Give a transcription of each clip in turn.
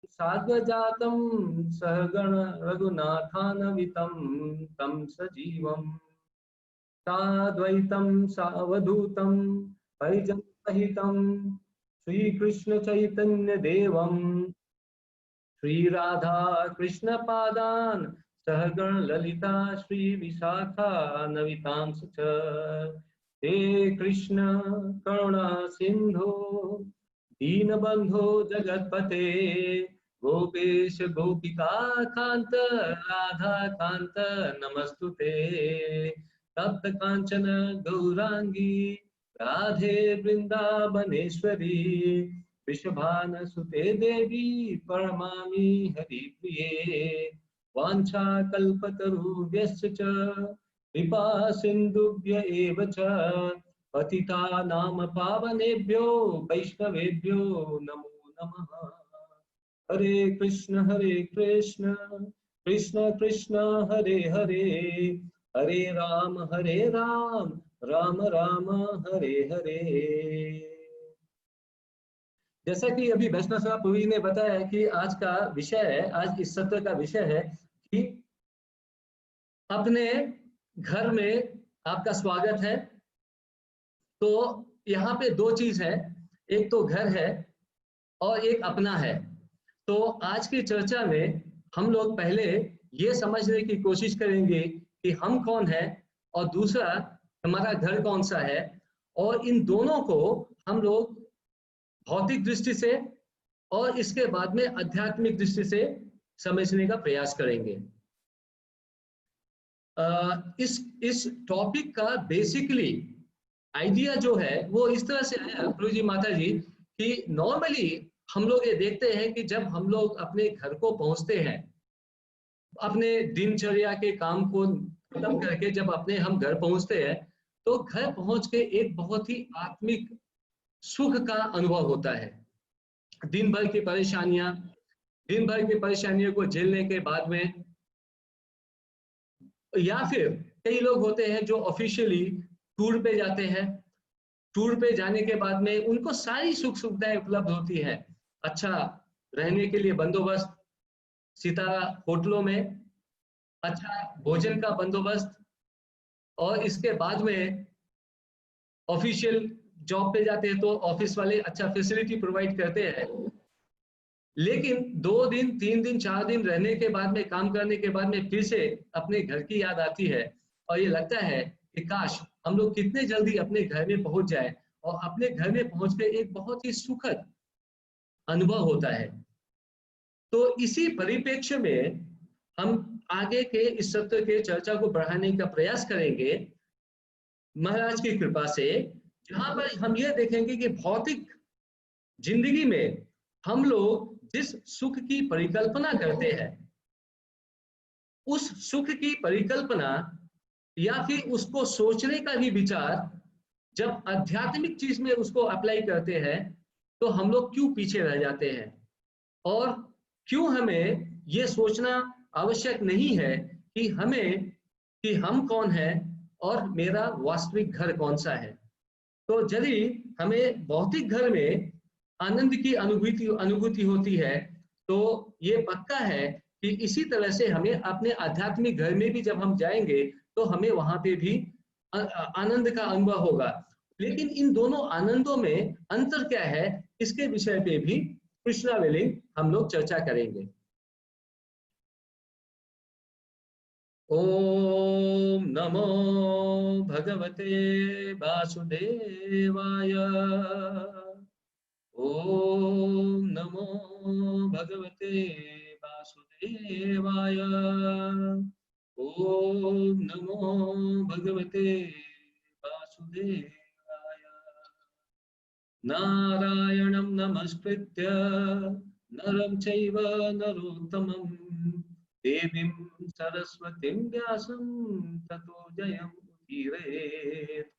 साग्रजातं सहगण रघुनाथान्वितं तं सजीवम् साद्वैतं सावधूतं परिजनसहितं श्रीकृष्ण चैतन्य देवं श्री राधा कृष्ण पादान सहगण ललिता श्री विशाखान्वितांश्च हे कृष्ण करुणा सिंधु दीनबंधो जगत्पते गोपेश गोपिका कांत राधा कांत नमस्तुते तप्त कांचन गौरांगी राधे वृंदावनेश्वरी वृषभान सुते देवी परमामि हरिप्रिये वाञ्छा कल्पतरुभ्यश्च कृपा सिन्धुभ्य एव च पतितानां पावनेभ्यो वैष्णवेभ्यो नमो नमः। हरे कृष्ण कृष्ण कृष्ण हरे हरे हरे राम राम राम हरे हरे। जैसा कि अभी वैष्णव सेवा प्रभु जी ने बताया कि आज का विषय है, आज इस सत्र का विषय है कि अपने घर में आपका स्वागत है। तो यहाँ पे दो चीज है, एक तो घर है और एक अपना है। तो आज की चर्चा में हम लोग पहले ये समझने की कोशिश करेंगे कि हम कौन है और दूसरा हमारा घर कौन सा है, और इन दोनों को हम लोग भौतिक दृष्टि से और इसके बाद में आध्यात्मिक दृष्टि से समझने का प्रयास करेंगे। इस टॉपिक का बेसिकली आइडिया जो है वो इस तरह से है प्रभु जी माता जी कि नॉर्मली हम लोग ये देखते हैं कि जब हम लोग अपने घर को पहुंचते हैं, अपने दिनचर्या के काम को खत्म करके जब अपने हम घर पहुंचते हैं, तो घर पहुंच के एक बहुत ही आत्मिक सुख का अनुभव होता है। दिन भर की परेशानियों को झेलने के बाद में, या फिर कई लोग होते हैं जो ऑफिशियली टूर पे जाते हैं, टूर पे जाने के बाद में उनको सारी सुख सुविधाएं उपलब्ध होती है। अच्छा रहने के लिए बंदोबस्त सितारा होटलों में, अच्छा भोजन का बंदोबस्त, और इसके बाद में ऑफिशियल जॉब पे जाते हैं तो ऑफिस वाले अच्छा फैसिलिटी प्रोवाइड करते हैं। लेकिन 2 दिन 3 दिन 4 दिन रहने के बाद में, काम करने के बाद में फिर से अपने घर की याद आती है और ये लगता है कि काश हम लोग कितने जल्दी अपने घर में पहुंच जाए, और अपने घर में पहुंच के एक बहुत ही सुखद अनुभव होता है। तो इसी परिप्रेक्ष्य में हम आगे के इस सत्र के चर्चा को बढ़ाने का प्रयास करेंगे महाराज की कृपा से, जहां पर हम ये देखेंगे कि भौतिक जिंदगी में हम लोग जिस सुख की परिकल्पना करते हैं, उस सुख की परिकल्पना या फिर उसको सोचने का भी विचार जब आध्यात्मिक चीज में उसको अप्लाई करते हैं तो हम लोग क्यों पीछे रह जाते हैं, और क्यों हमें ये सोचना आवश्यक नहीं है कि हम कौन है और मेरा वास्तविक घर कौन सा है। तो यदि हमें भौतिक घर में आनंद की अनुभूति होती है, तो ये पक्का है कि इसी तरह से हमें अपने आध्यात्मिक घर में भी जब हम जाएंगे तो हमें वहां पे भी आनंद का अनुभव होगा। लेकिन इन दोनों आनंदों में अंतर क्या है, इसके विषय पे भी कृष्णा वेलिंग हम लोग चर्चा करेंगे। ओम नमो भगवते वासुदेवाय। ओम नमो भगवते वासुदेवाय। ओम नमो भगवते वासुदेवाय। नारायणं नमस्कृत्य नरं चैव नरोत्तमं देवीं सरस्वतीं व्यासं ततो जयमुदीरयेत्।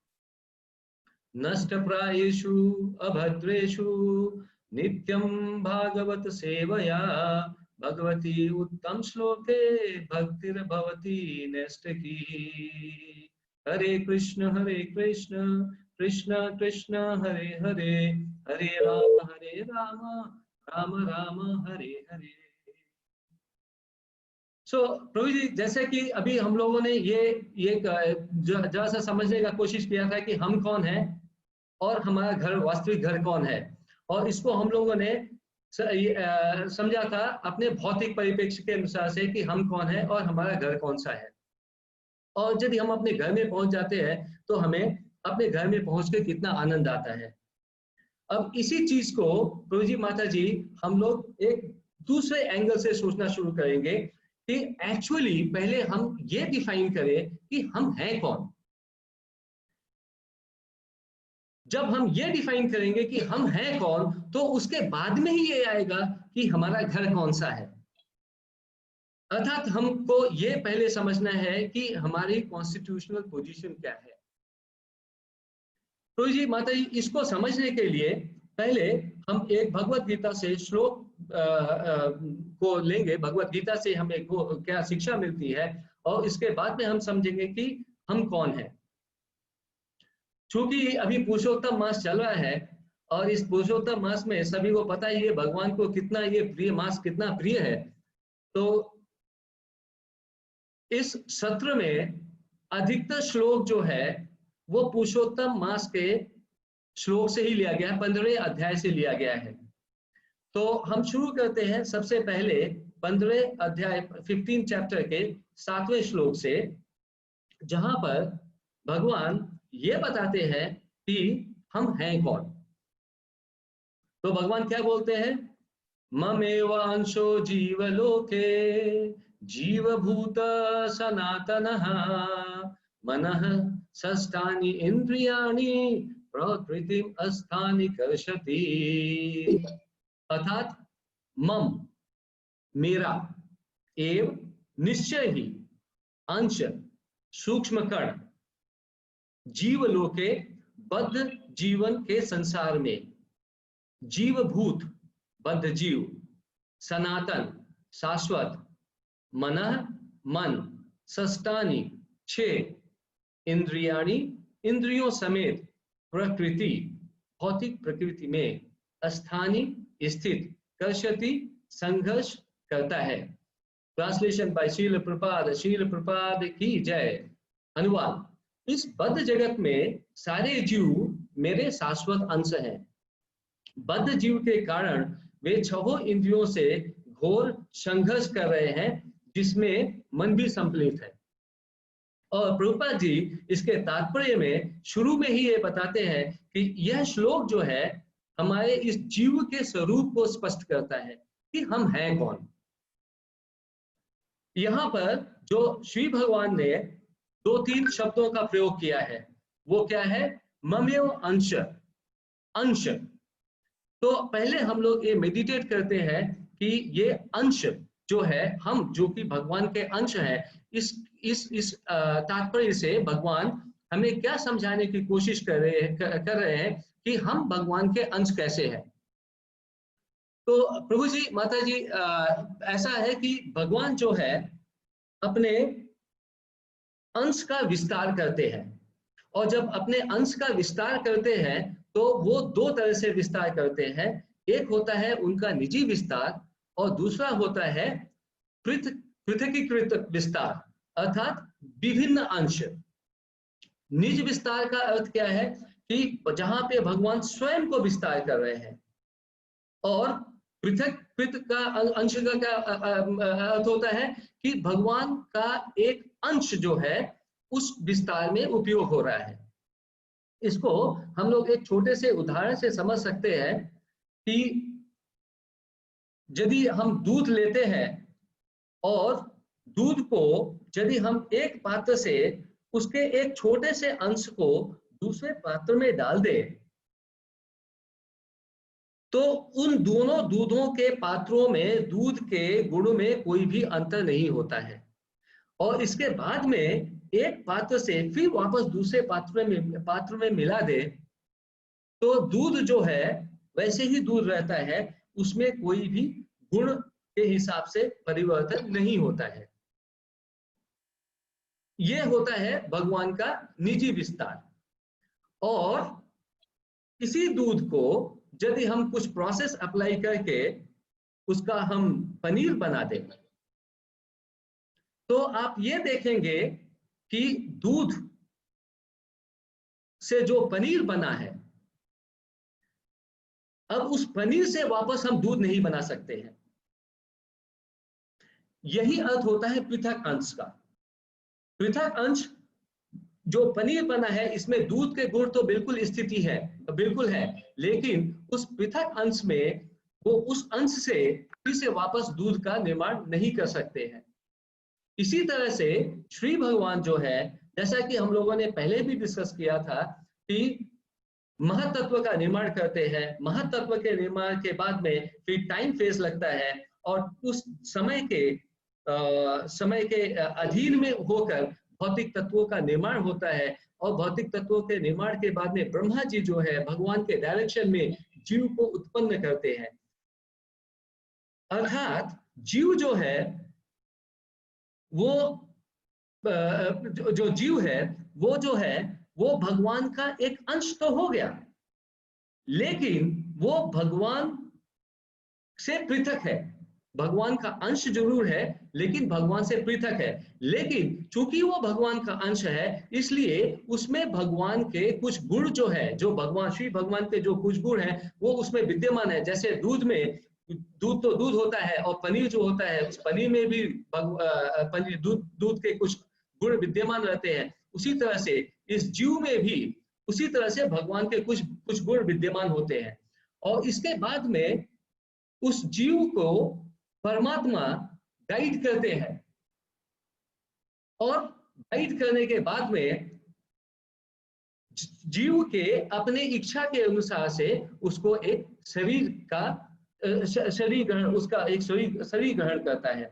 नष्टप्रायेषु अभद्रेषु नित्यं भागवत सेवया भगवती उत्तम श्लोके भक्तिर्भवती नैष्ठिकी। हरे कृष्ण कृष्ण कृष्ण हरे हरे हरे राम राम राम हरे हरे। प्रभु जी, जैसे कि अभी हम लोगों ने ये जरा सा समझने का कोशिश किया था कि हम कौन है और हमारा घर, वास्तविक घर कौन है, और इसको हम लोगों ने समझा था अपने भौतिक परिप्रेक्ष्य के अनुसार से कि हम कौन है और हमारा घर कौन सा है। और यदि हम अपने घर में पहुंच जाते हैं तो हमें अपने घर में पहुंच के कितना आनंद आता है। अब इसी चीज को प्रभु जी, माता जी, हम लोग एक दूसरे एंगल से सोचना शुरू करेंगे कि एक्चुअली पहले हम ये डिफाइन करें कि हम हैं कौन। जब हम ये डिफाइन करेंगे कि हम हैं कौन, तो उसके बाद में ही ये आएगा कि हमारा घर कौन सा है। अर्थात हमको ये पहले समझना है कि हमारी कॉन्स्टिट्यूशनल पोजीशन क्या है। तो जी माता जी, इसको समझने के लिए पहले हम एक भगवत गीता से श्लोक को लेंगे। भगवत गीता से हमें क्या शिक्षा मिलती है, और इसके बाद में हम समझेंगे कि हम कौन है। चूंकि अभी पुरुषोत्तम मास चल रहा है, और इस पुरुषोत्तम मास में सभी को पता ही है भगवान को कितना ये प्रिय मास, कितना प्रिय है। तो इस सत्र में अधिकतर श्लोक जो है वो पुरुषोत्तम मास के श्लोक से ही लिया गया है, 15वें अध्याय से लिया गया है। तो हम शुरू करते हैं सबसे पहले 15वें अध्याय 15 चैप्टर के 7वें श्लोक से, जहां पर भगवान ये बताते हैं कि हम हैं कौन। तो भगवान क्या बोलते हैं? ममेवांशो जीवलोके जीवभूत सनातनः मनः षष्ठानि इंद्रियाणि प्रकृतिम अस्थानि कर्षति। अर्थात मम, मेरा, एव निश्चय ही, अंश, सूक्ष्म कण, जीवलोके बद्ध जीवन के संसार में, जीवभूत बद्ध जीव, सनातन शाश्वत, मनः मन, षष्ठानि 6, इंद्रियाणि इंद्रियों समेत, प्रकृति भौतिक प्रकृति में, स्थानी स्थित, कर्षति संघर्ष करता है। ट्रांसलेशन बाय शील प्रपाद की जय। अनुवाद: इस बद्ध जगत में सारे जीव मेरे शाश्वत अंश हैं। बद्ध जीव के कारण वे छहों इंद्रियों से घोर संघर्ष कर रहे हैं, जिसमें मन भी सम्मिलित है। और प्रभुपाद जी इसके तात्पर्य में शुरू में ही ये बताते हैं कि यह श्लोक जो है हमारे इस जीव के स्वरूप को स्पष्ट करता है कि हम हैं कौन। यहाँ पर जो श्री भगवान ने 2-3 शब्दों का प्रयोग किया है वो क्या है? ममेव अंश, अंश। तो पहले हम लोग ये मेडिटेट करते हैं कि ये अंश जो है, हम जो कि भगवान के अंश हैं, इस तात्पर्य से भगवान हमें क्या समझाने की कोशिश कर रहे हैं कि हम भगवान के अंश कैसे हैं। तो प्रभु जी, माता जी, ऐसा है कि भगवान जो है अपने अंश का विस्तार करते हैं, और जब अपने अंश का विस्तार करते हैं तो वो 2 तरह से विस्तार करते हैं। एक होता है उनका निजी विस्तार, और दूसरा होता है पृथकीकृत विस्तार, अर्थात विभिन्न अंश। निज विस्तार का अर्थ क्या है? कि जहां पे भगवान स्वयं को विस्तार कर रहे हैं। और पृथक का अंश का क्या अर्थ होता है? कि भगवान का एक अंश जो है उस विस्तार में उपयोग हो रहा है। इसको हम लोग एक छोटे से उदाहरण से समझ सकते हैं कि यदि हम दूध लेते हैं और दूध को यदि हम एक पात्र से उसके एक छोटे से अंश को दूसरे पात्र में डाल दें, तो उन दोनों दूधों के पात्रों में दूध के गुण में कोई भी अंतर नहीं होता है। और इसके बाद में एक पात्र से फिर वापस दूसरे पात्र में मिला दे तो दूध जो है वैसे ही दूध रहता है, उसमें कोई भी गुण के हिसाब से परिवर्तन नहीं होता है। यह होता है भगवान का निजी विस्तार। और इसी दूध को यदि हम कुछ प्रोसेस अप्लाई करके उसका हम पनीर बना दें, तो आप ये देखेंगे कि दूध से जो पनीर बना है, अब उस पनीर से वापस हम दूध नहीं बना सकते हैं। यही अर्थ होता है पृथक अंश का। पृथक अंश जो पनीर बना है, इसमें दूध के गुण तो बिल्कुल स्थिति है, बिल्कुल है, लेकिन उस पृथक अंश में वो उस अंश से फिर से वापस दूध का निर्माण नहीं कर सकते हैं। इसी तरह से श्री भगवान जो है, जैसा कि हम लोगों ने पहले भी डिस्कस किया था कि महतत्व का निर्माण करते हैं, महतत्व के निर्माण के बाद में फिर टाइम फेज लगता है, और उस समय के अधीन में होकर भौतिक तत्वों का निर्माण होता है, और भौतिक तत्वों के निर्माण के बाद में ब्रह्मा जी जो है भगवान के डायरेक्शन में जीव को उत्पन्न करते हैं। अर्थात जीव जो है वो जो जीव है वो जो है वो भगवान का एक अंश तो हो गया, लेकिन वो भगवान से पृथक है। भगवान का अंश जरूर है, लेकिन भगवान से पृथक है। लेकिन चूंकि वो भगवान का अंश है, इसलिए उसमें भगवान के कुछ गुण जो है, जो भगवान श्री भगवान के जो कुछ गुण है वो उसमें विद्यमान है। जैसे दूध में, दूध तो दूध होता है, और पनीर जो होता है उस पनीर में भी पनीर दूध के कुछ गुण विद्यमान रहते हैं। उसी तरह से इस जीव में भी उसी तरह से भगवान के कुछ गुण विद्यमान होते हैं, और इसके बाद में उस जीव को परमात्मा गाइड करते हैं, और गाइड करने के बाद में जीव के अपने इच्छा के अनुसार से उसको एक शरीर ग्रहण, उसका एक शरीर ग्रहण करता है।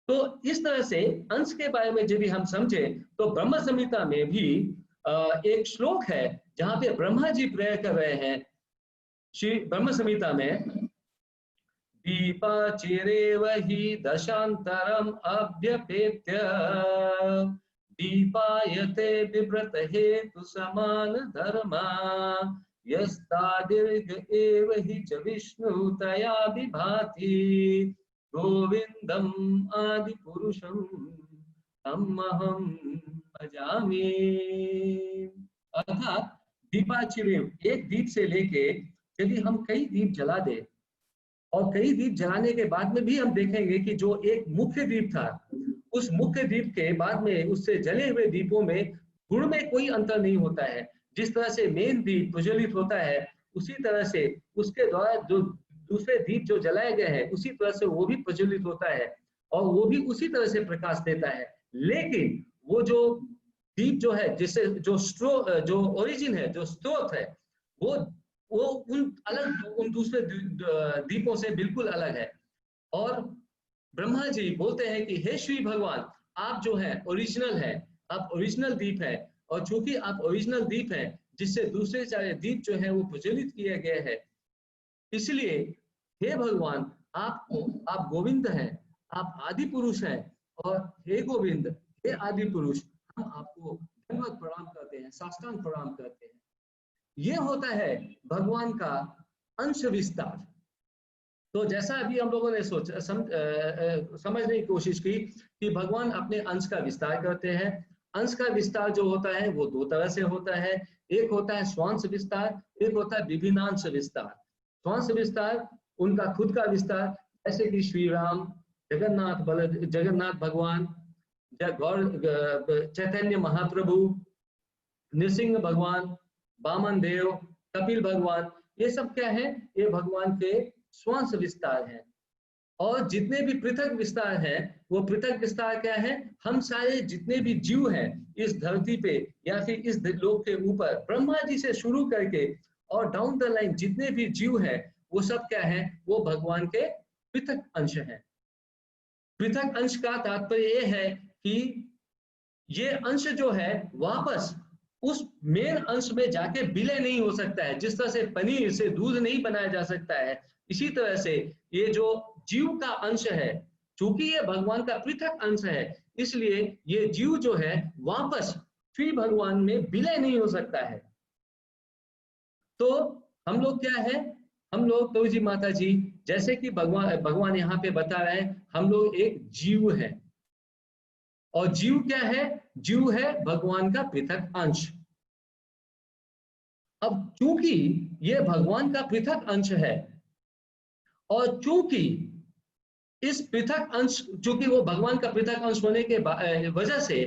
तो इस तरह से अंश के बारे में यदि हम समझे, तो ब्रह्म संहिता में भी एक श्लोक है जहां पे ब्रह्मा जी प्रेयर कर रहे हैं। श्री ब्रह्म संहिता में दीपाचिरेव हि दशांतरम अभ्यपेत्य दीपायते बिभ्रत हेतु समान धर्मा यस्तादीर्घ एव हि च विष्णु तया विभाति गोविंदम आदि पुरुषम तमहम भजामि। अर्थात दीपाचिरेव, एक दीप से लेके यदि हम कई दीप जला दे, और कई दीप जलाने के बाद में भी हम देखेंगे कि जो एक मुख्य दीप था, उस मुख्य दीप के बाद में उससे जले हुए दीपों में गुण में कोई अंतर नहीं होता है। जिस तरह से मेन दीप प्रज्वलित होता है, उसी तरह से उसके द्वारा जो दूसरे दीप जो जलाए गए हैं उसी तरह से वो भी प्रज्वलित होता है, और वो भी उसी तरह से प्रकाश देता है। लेकिन वो जो दीप जो है, जिससे जो ओरिजिन है, जो स्रोत है, वो उन दूसरे दीपों से बिल्कुल अलग है। और ब्रह्मा जी बोलते हैं कि हे श्री भगवान, आप जो है ओरिजिनल है, आप ओरिजिनल दीप है, और चूंकि आप ओरिजिनल दीप है जिससे दूसरे सारे दीप जो है वो प्रज्वलित किए गए हैं, इसलिए हे भगवान, आप गोविंद हैं, आप आदि पुरुष हैं, और हे गोविंद, हे आदि पुरुष, हम आपको धन्यवाद प्रणाम करते हैं, साष्टांग प्रणाम करते हैं। ये होता है भगवान का अंश विस्तार। तो जैसा अभी हम लोगों ने समझने की कोशिश की कि भगवान अपने अंश का विस्तार करते हैं। अंश का विस्तार जो होता है वो दो तरह से होता है, एक होता है स्वांश विस्तार, एक होता है विभिन्नांश विस्तार। स्वांश विस्तार उनका खुद का विस्तार, जैसे कि श्री राम, जगन्नाथ भगवान, चैतन्य महाप्रभु, नृसिंह भगवान, वामन देव, कपिल भगवान, ये सब क्या है, ये भगवान के स्वांश विस्तार है। और जितने भी पृथक विस्तार है, वो पृथक विस्तार क्या है, हम सारे जितने भी जीव हैं इस धरती पे या फिर इस लोक के ऊपर, ब्रह्मा जी से शुरू करके और डाउन द लाइन जितने भी जीव हैं, वो सब क्या है, वो भगवान के पृथक अंश हैं। पृथक अंश का तात्पर्य ये है कि ये अंश जो है वापस उस मेन अंश में जाके विलय नहीं हो सकता है। जिस तरह से पनीर से दूध नहीं बनाया जा सकता है, इसी तरह से ये जो जीव का अंश है, चूंकि ये भगवान का पृथक अंश है, इसलिए ये जीव जो है वापस श्री भगवान में विलय नहीं हो सकता है। तो हम लोग क्या है, हम लोग तो जी माता जी, जैसे कि भगवान यहाँ पे बता रहे हैं, हम लोग एक जीव है। और जीव क्या है? जीव है भगवान का पृथक अंश। अब चूंकि ये भगवान का पृथक अंश है, और चूंकि इस पृथक अंश, चूंकि वो भगवान का पृथक अंश होने के वजह से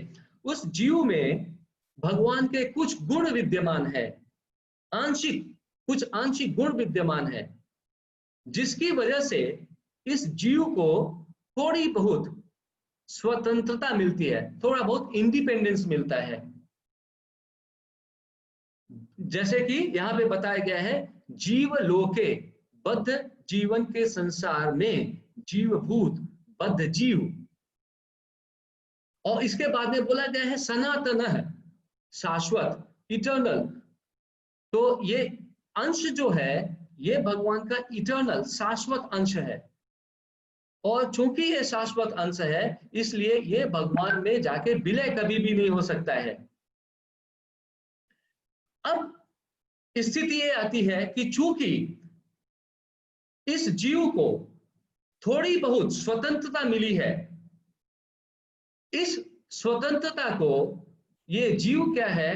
उस जीव में भगवान के कुछ गुण विद्यमान है, आंशिक, कुछ आंशिक गुण विद्यमान है, जिसकी वजह से इस जीव को थोड़ी बहुत स्वतंत्रता मिलती है, थोड़ा बहुत इंडिपेंडेंस मिलता है। जैसे कि यहाँ पे बताया गया है, जीव लोके बद्ध जीवन के संसार में जीवभूत बद्ध जीव। और इसके बाद में बोला गया है सनातन शाश्वत, इटर्नल। तो ये अंश जो है ये भगवान का इटर्नल शाश्वत अंश है, और चूंकि ये शाश्वत अंश है इसलिए ये भगवान में जाके विलय कभी भी नहीं हो सकता है। अब स्थिति ये आती है कि चूंकि इस जीव को थोड़ी बहुत स्वतंत्रता मिली है, इस स्वतंत्रता को ये जीव क्या है,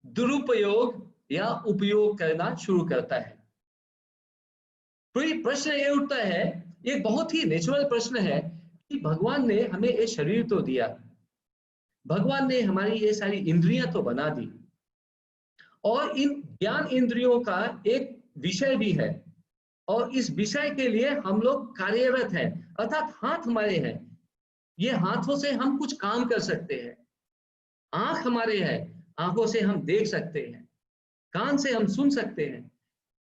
दुरुपयोग या उपयोग करना शुरू करता है। तो ये प्रश्न ये उठता है, ये बहुत ही नेचुरल प्रश्न है कि भगवान ने हमें ये शरीर तो दिया, भगवान ने हमारी ये सारी इंद्रियां तो बना दी, और इन ज्ञान इंद्रियों का एक विषय भी है, और इस विषय के लिए हम लोग कार्यरत हैं, अर्थात हाथ हमारे हैं, ये हाथों से हम कुछ काम कर सकते हैं। आंख हमारे हैं, आंखों से हम देख सकते हैं, कान से हम सुन सकते हैं।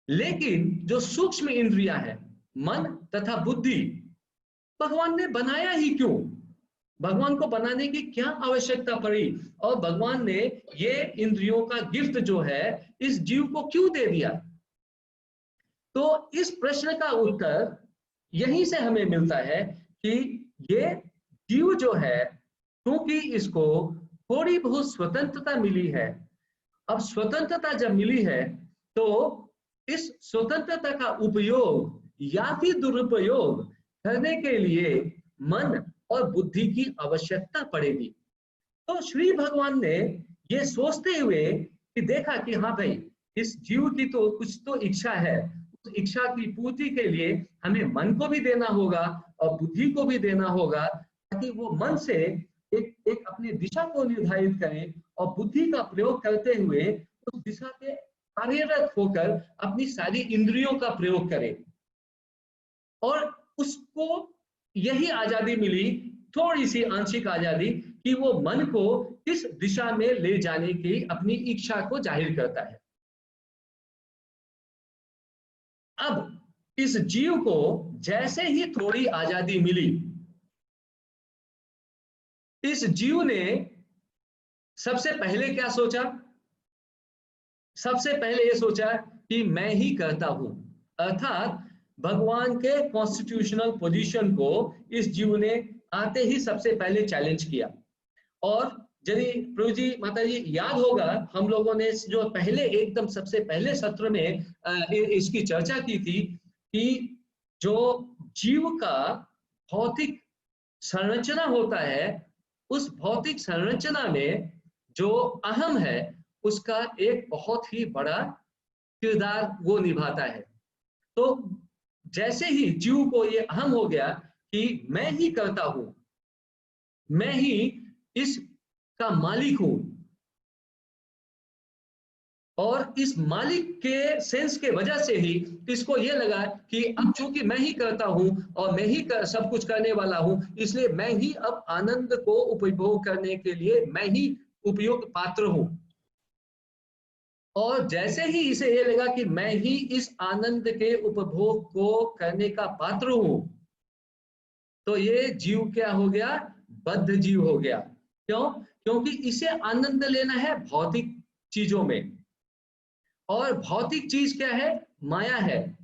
लेकिन जो सूक्ष्म इंद्रियां हैं, मन तथा बुद्धि, भगवान ने बनाया ही क्यों? भगवान को बनाने की क्या आवश्यकता पड़ी? और भगवान ने ये इंद्रियों का गिफ्ट जो है इस जीव को क्यों दे दिया? तो इस प्रश्न का उत्तर यहीं से हमें मिलता है कि ये जीव जो है, क्योंकि इसको थोड़ी बहुत स्वतंत्रता मिली है। अब स्वतंत्रता जब मिली है तो इस स्वतंत्रता का उपयोग या फिर दुरुपयोग करने के लिए मन और बुद्धि की आवश्यकता पड़ेगी। तो श्री भगवान ने ये सोचते हुए कि देखा कि हाँ भाई, इस जीव की तो कुछ तो इच्छा है, उस इच्छा की पूर्ति के लिए हमें मन को भी देना होगा और बुद्धि को भी देना होगा, ताकि वो मन से एक अपनी दिशा को निर्धारित करें और बुद्धि का प्रयोग करते हुए उस दिशा के कार्यरत होकर अपनी सारी इंद्रियों का प्रयोग करे। और उसको यही आजादी मिली, थोड़ी सी आंशिक आजादी, कि वो मन को किस दिशा में ले जाने की अपनी इच्छा को जाहिर करता है। अब इस जीव को जैसे ही थोड़ी आजादी मिली, इस जीव ने सबसे पहले क्या सोचा? सबसे पहले ये सोचा कि मैं ही करता हूं, अर्थात भगवान के कॉन्स्टिट्यूशनल पोजीशन को इस जीव ने आते ही सबसे पहले चैलेंज किया। और यदि प्रभु जी माता जी याद होगा, हम लोगों ने जो पहले एकदम सबसे पहले सत्र में इसकी चर्चा की थी कि जो जीव का भौतिक संरचना होता है, उस भौतिक संरचना में जो अहम है उसका एक बहुत ही बड़ा किरदार वो निभाता है। तो जैसे ही जीव को ये अहम हो गया कि मैं ही करता हूं, मैं ही इसका मालिक हूं, और इस मालिक के सेंस के वजह से ही इसको ये लगा कि अब चूंकि मैं ही करता हूं और मैं ही सब कुछ करने वाला हूं, इसलिए मैं ही अब आनंद को उपभोग करने के लिए मैं ही उपयुक्त पात्र हूं। और जैसे ही इसे ये लगा कि मैं ही इस आनंद के उपभोग को करने का पात्र हूं, तो ये जीव क्या हो गया? बद्ध जीव हो गया। क्यों? क्योंकि इसे आनंद लेना है भौतिक चीजों में, और भौतिक चीज क्या है? माया है।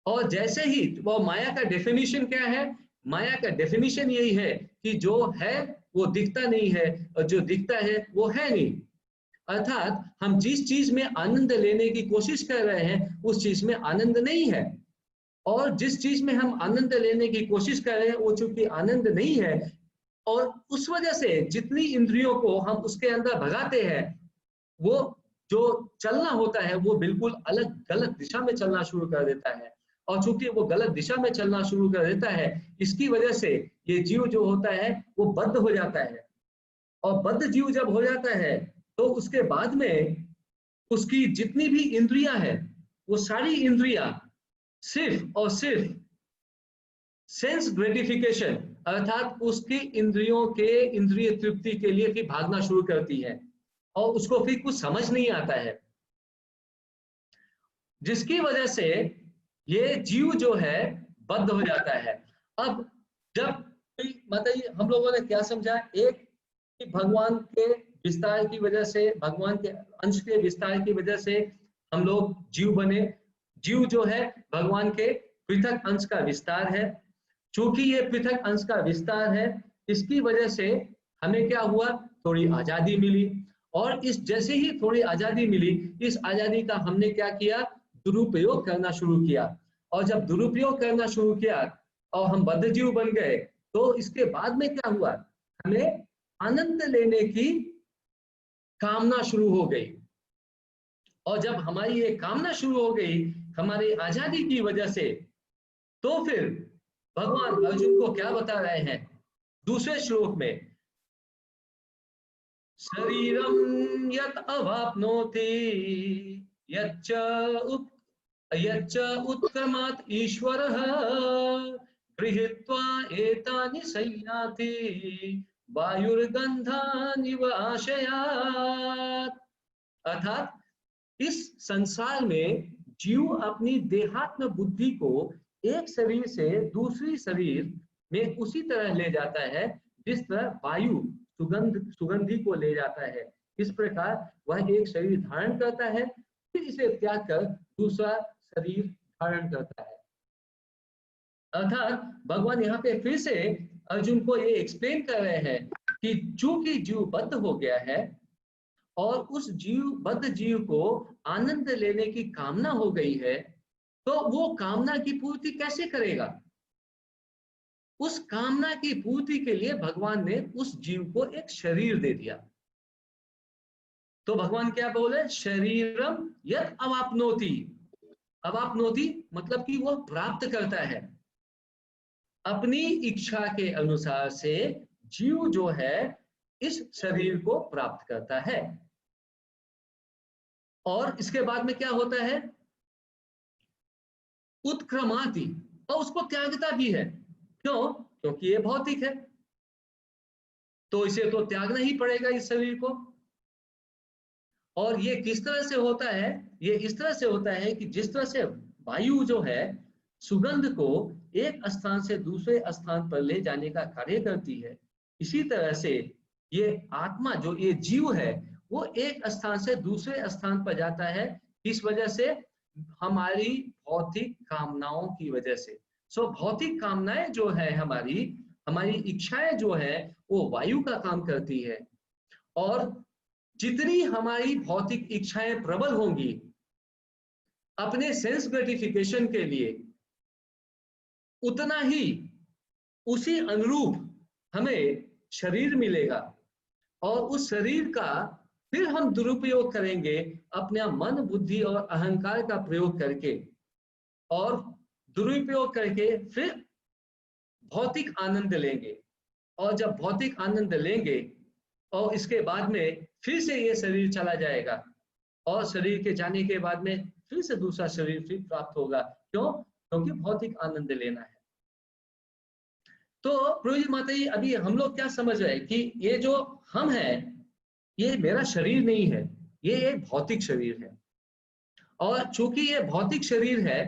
और जैसे ही वो माया का डेफिनेशन क्या है? माया का डेफिनेशन यही है कि जो है वो दिखता नहीं है, और जो दिखता है वो है नहीं। अर्थात हम जिस चीज में आनंद लेने की कोशिश कर रहे हैं उस चीज में आनंद नहीं है, और जिस चीज में हम आनंद लेने की कोशिश कर रहे हैं वो चूंकि आनंद नहीं है, और उस वजह से जितनी इंद्रियों को हम उसके अंदर भगाते हैं वो जो चलना होता है वो बिल्कुल अलग गलत दिशा में चलना शुरू कर देता है। और चूंकि वो गलत दिशा में चलना शुरू कर देता है, इसकी वजह से ये जीव जो होता है वो बद्ध हो जाता है, और बद्ध जीव जब हो जाता है तो उसके बाद में उसकी जितनी भी इंद्रियां हैं वो सारी इंद्रियां सिर्फ और सिर्फ सेंस ग्रेटिफिकेशन अर्थात उसकी इंद्रियों के इंद्रिय तृप्ति के लिए फिर भागना शुरू करती है, और उसको फिर कुछ समझ नहीं आता है, जिसकी वजह से ये जीव जो है बद्ध हो जाता है। अब जब मतलब हम लोगों ने क्या समझा, एक कि भगवान के विस्तार की वजह से, भगवान के अंश के विस्तार की वजह से हम लोग जीव बने। जीव जो है भगवान के पृथक अंश का विस्तार है। चूंकि ये पृथक अंश का विस्तार है, इसकी वजह से हमें क्या हुआ, थोड़ी आजादी मिली, और इस जैसे ही थोड़ी आजादी मिली, इस आजादी का हमने क्या किया, दुरुपयोग करना शुरू किया। और जब दुरुपयोग करना शुरू किया और हम बद्ध जीव बन गए, तो इसके बाद में क्या हुआ, हमें आनंद लेने की कामना शुरू हो गई। और जब हमारी ये कामना शुरू हो गई हमारी आजादी की वजह से, तो फिर भगवान अर्जुन को क्या बता रहे हैं दूसरे श्लोक में, शरीरम यत अवाप्नोति यच्च उत्क्रमात् ईश्वरः गृहीत्वा एतानि संयाति वायुर्गन्धानिव आशयात्। अर्थात इस संसार में जीव अपनी देहात्म बुद्धि को एक शरीर से दूसरी शरीर में उसी तरह ले जाता है जिस तरह वायु सुगंधि को ले जाता है। इस प्रकार वह एक शरीर धारण करता है, फिर इसे त्याग कर दूसरा शरीर धारण करता है। अर्थात भगवान यहाँ पे फिर से अर्जुन को ये एक्सप्लेन कर रहे हैं कि चूंकि जीव बद्ध हो गया है और उस बद्ध जीव को आनंद लेने की कामना हो गई है, तो वो कामना की पूर्ति कैसे करेगा। उस कामना की पूर्ति के लिए भगवान ने उस जीव को एक शरीर दे दिया। तो भगवान क्या बोले, शरीरम यत् अवाप्नोति। अवाप्नोति मतलब कि वो प्राप्त करता है, अपनी इच्छा के अनुसार से जीव जो है इस शरीर को प्राप्त करता है। और इसके बाद में क्या होता है, उत्क्रमाति, और उसको त्यागता भी है। क्यों, क्योंकि ये भौतिक है तो इसे तो त्यागना ही पड़ेगा इस शरीर को। और ये किस तरह से होता है, ये इस तरह से होता है कि जिस तरह से वायु जो है सुगंध को एक स्थान से दूसरे स्थान पर ले जाने का कार्य करती है, इसी तरह से ये आत्मा जो ये जीव है वो एक स्थान से दूसरे स्थान पर जाता है। किस वजह से, हमारी भौतिक कामनाओं की वजह से। सो भौतिक कामनाएं जो है हमारी इच्छाएं जो है वो वायु का काम करती है, और जितनी हमारी भौतिक इच्छाएं प्रबल होंगी अपने सेंस ग्रेटिफिकेशन के लिए, उतना ही उसी अनुरूप हमें शरीर मिलेगा, और उस शरीर का फिर हम दुरुपयोग करेंगे अपने मन बुद्धि और अहंकार का प्रयोग करके, और दुरुपयोग करके फिर भौतिक आनंद लेंगे। और जब भौतिक आनंद लेंगे और इसके बाद में फिर से ये शरीर चला जाएगा, और शरीर के जाने के बाद में फिर से दूसरा शरीर फिर प्राप्त होगा। क्यों, क्योंकि भौतिक आनंद लेना है। तो प्रभु जी माता जी, अभी हम लोग क्या समझ रहे हैं कि ये जो हम हैं ये मेरा शरीर नहीं है, ये एक भौतिक शरीर है। और चूंकि ये भौतिक शरीर है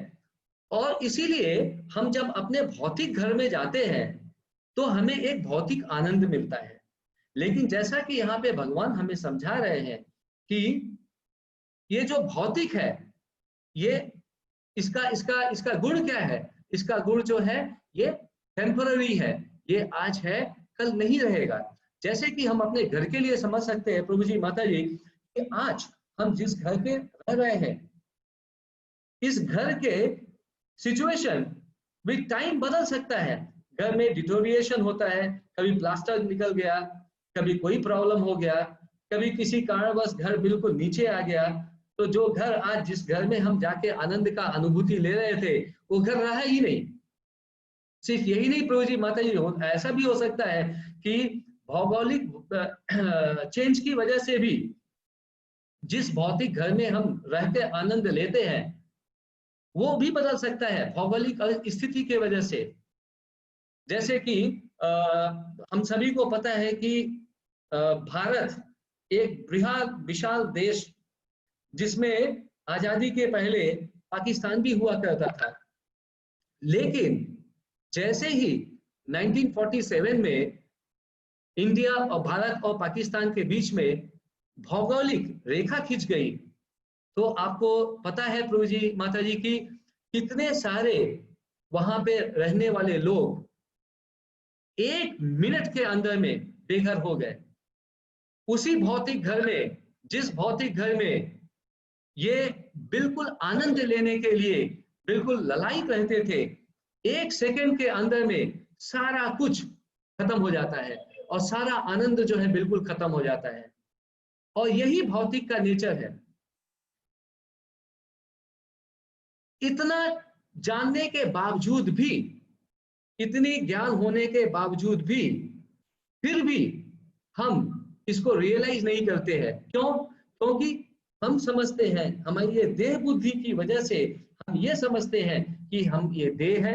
और इसीलिए हम जब अपने भौतिक घर में जाते हैं तो हमें एक भौतिक आनंद मिलता है। लेकिन जैसा कि यहाँ पे भगवान हमें समझा रहे हैं कि ये जो भौतिक है ये इसका गुण क्या है, इसका गुण जो है ये टेम्पररी है, ये आज है कल नहीं रहेगा। जैसे कि हम अपने घर के लिए समझ सकते हैं प्रभु जी माता जी कि आज हम जिस घर पे रह रहे हैं, इस घर के सिचुएशन विद टाइम बदल सकता है। घर में डिटोरिएशन होता है, कभी प्लास्टर निकल गया, कभी कोई प्रॉब्लम हो गया, कभी किसी कारणवश घर बिल्कुल नीचे आ गया, तो जो घर आज जिस घर में हम जाके आनंद का अनुभूति ले रहे थे, वो घर रहा ही नहीं। सिर्फ यही नहीं प्रभु जी, माता जी, ऐसा भी हो सकता है कि भौगोलिक चेंज की वजह से भी जिस भौतिक घर में हम रहते आनंद लेते हैं, वो भी बदल सकता है भौगोलिक स्थिति के वजह से। जैसे कि हम सभी को पता है कि भारत एक बृहद विशाल देश, जिसमें आजादी के पहले पाकिस्तान भी हुआ करता था, लेकिन जैसे ही 1947 में इंडिया और भारत और पाकिस्तान के बीच में भौगोलिक रेखा खिंच गई, तो आपको पता है प्रभु जी, माता जी, की कितने सारे वहां पे रहने वाले लोग 1 मिनट के अंदर में बेघर हो गए। उसी भौतिक घर में, जिस भौतिक घर में ये बिल्कुल आनंद लेने के लिए बिल्कुल ललायित रहते थे, 1 सेकंड के अंदर में सारा कुछ खत्म हो जाता है और सारा आनंद जो है बिल्कुल खत्म हो जाता है। और यही भौतिक का नेचर है। इतना जानने के बावजूद भी, इतनी ज्ञान होने के बावजूद भी, फिर भी हम इसको रियलाइज नहीं करते हैं। क्यों? क्योंकि हम समझते हैं, हमारी ये देह बुद्धि की वजह से हम ये समझते हैं कि हम ये देह है,